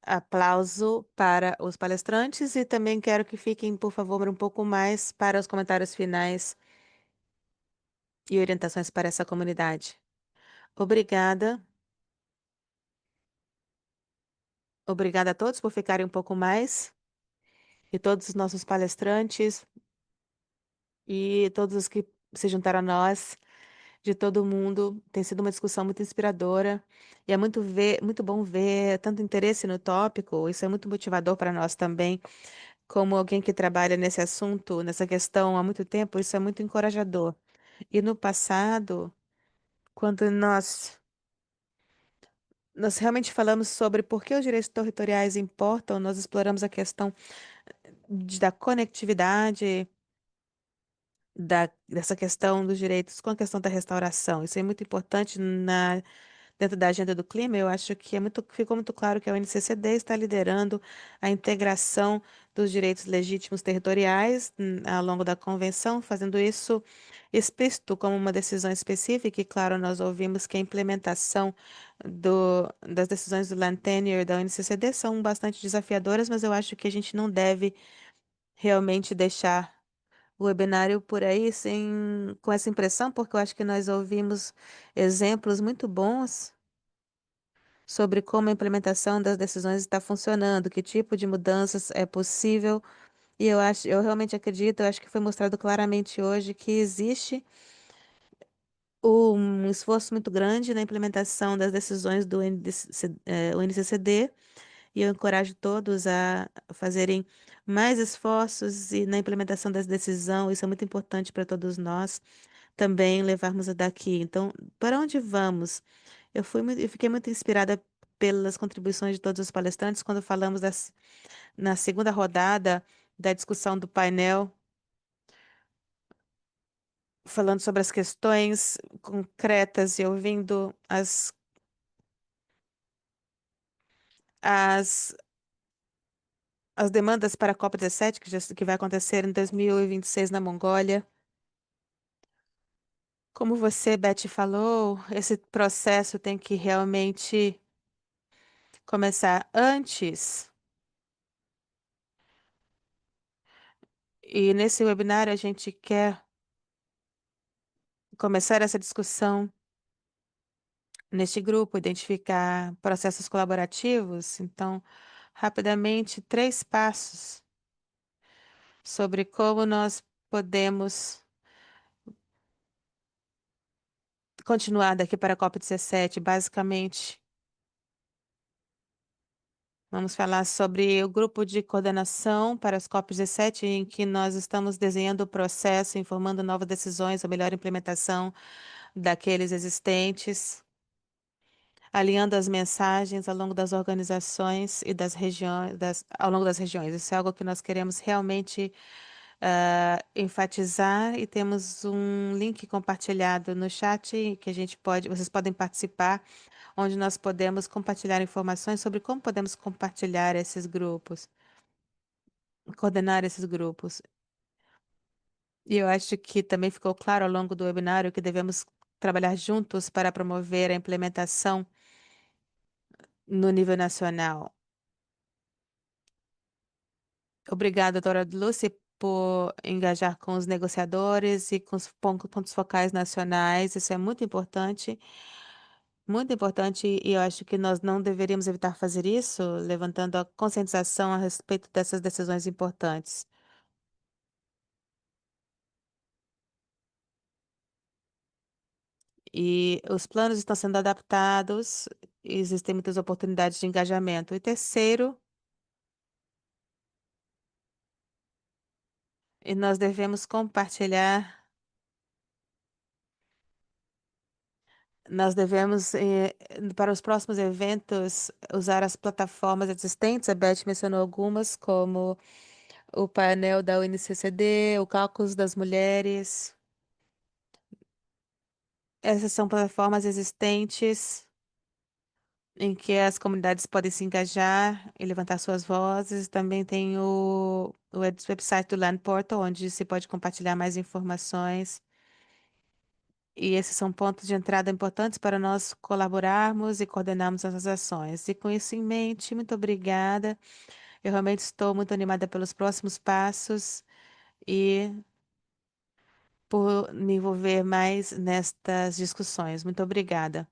Speaker 2: aplauso para os palestrantes e também quero que fiquem, por favor, um pouco mais para os comentários finais e orientações para essa comunidade. Obrigada. Obrigada a todos por ficarem um pouco mais e todos os nossos palestrantes e todos os que se juntaram a nós, de todo mundo. Tem sido uma discussão muito inspiradora e é muito bom ver tanto interesse no tópico. Isso é muito motivador para nós também. Como alguém que trabalha nesse assunto, nessa questão há muito tempo, isso é muito encorajador. E no passado, quando nós realmente falamos sobre por que os direitos territoriais importam, nós exploramos a questão da conectividade, dessa questão dos direitos com a questão da restauração. Isso é muito importante dentro da agenda do clima. Eu acho que ficou muito claro que a UNCCD está liderando a integração dos direitos legítimos territoriais ao longo da convenção, fazendo isso explícito como uma decisão específica. E, claro, nós ouvimos que a implementação das decisões do Land Tenure da UNCCD são bastante desafiadoras, mas eu acho que a gente não deve realmente deixar o webinário por aí com essa impressão, porque eu acho que nós ouvimos exemplos muito bons sobre como a implementação das decisões está funcionando, que tipo de mudanças é possível. E eu realmente acredito, eu acho que foi mostrado claramente hoje que existe um esforço muito grande na implementação das decisões do NCCD, e eu encorajo todos a fazerem mais esforços e na implementação das decisões. Isso é muito importante para todos nós também levarmos daqui. Então, para onde vamos? Eu fiquei muito inspirada pelas contribuições de todos os palestrantes quando falamos na segunda rodada da discussão do painel, falando sobre as questões concretas e ouvindo as, as demandas para a COP17, que vai acontecer em 2026 na Mongólia. Como você, Beth, falou, esse processo tem que realmente começar antes. E nesse webinar a gente quer começar essa discussão neste grupo, identificar processos colaborativos. Então, rapidamente, 3 passos sobre como nós podemos continuar daqui para a COP17. Basicamente, vamos falar sobre o grupo de coordenação para as COP17, em que nós estamos desenhando o processo, informando novas decisões, a melhor implementação daqueles existentes, alinhando as mensagens ao longo das organizações e das regiões, ao longo das regiões. Isso é algo que nós queremos realmente enfatizar, e temos um link compartilhado no chat que vocês podem participar, onde nós podemos compartilhar informações sobre como podemos compartilhar esses grupos, coordenar esses grupos. E eu acho que também ficou claro ao longo do webinário que devemos trabalhar juntos para promover a implementação no nível nacional. Obrigada, doutora Lucy, por engajar com os negociadores e com os pontos focais nacionais. Isso é muito importante, e eu acho que nós não deveríamos evitar fazer isso, levantando a conscientização a respeito dessas decisões importantes. E os planos estão sendo adaptados, existem muitas oportunidades de engajamento. E terceiro, e nós devemos compartilhar, nós devemos, para os próximos eventos, usar as plataformas existentes. A Beth mencionou algumas, como o painel da UNCCD, o Caucus das Mulheres. Essas são plataformas existentes em que as comunidades podem se engajar e levantar suas vozes. Também tem o website do Land Portal, onde se pode compartilhar mais informações. E esses são pontos de entrada importantes para nós colaborarmos e coordenarmos as ações. E com isso em mente, muito obrigada. Eu realmente estou muito animada pelos próximos passos e por me envolver mais nestas discussões. Muito obrigada.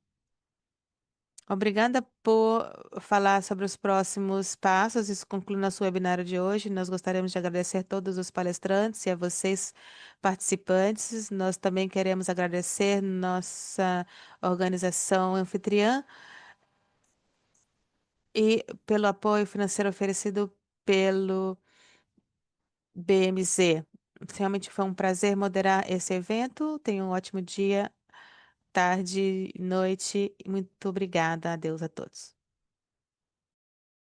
Speaker 2: Obrigada por falar sobre os próximos passos. Isso conclui nosso webinário de hoje. Nós gostaríamos de agradecer a todos os palestrantes e a vocês, participantes. Nós também queremos agradecer nossa organização anfitriã e pelo apoio financeiro oferecido pelo BMZ. Realmente foi um prazer moderar esse evento. Tenha um ótimo dia, tarde, noite. Muito obrigada. Adeus a todos.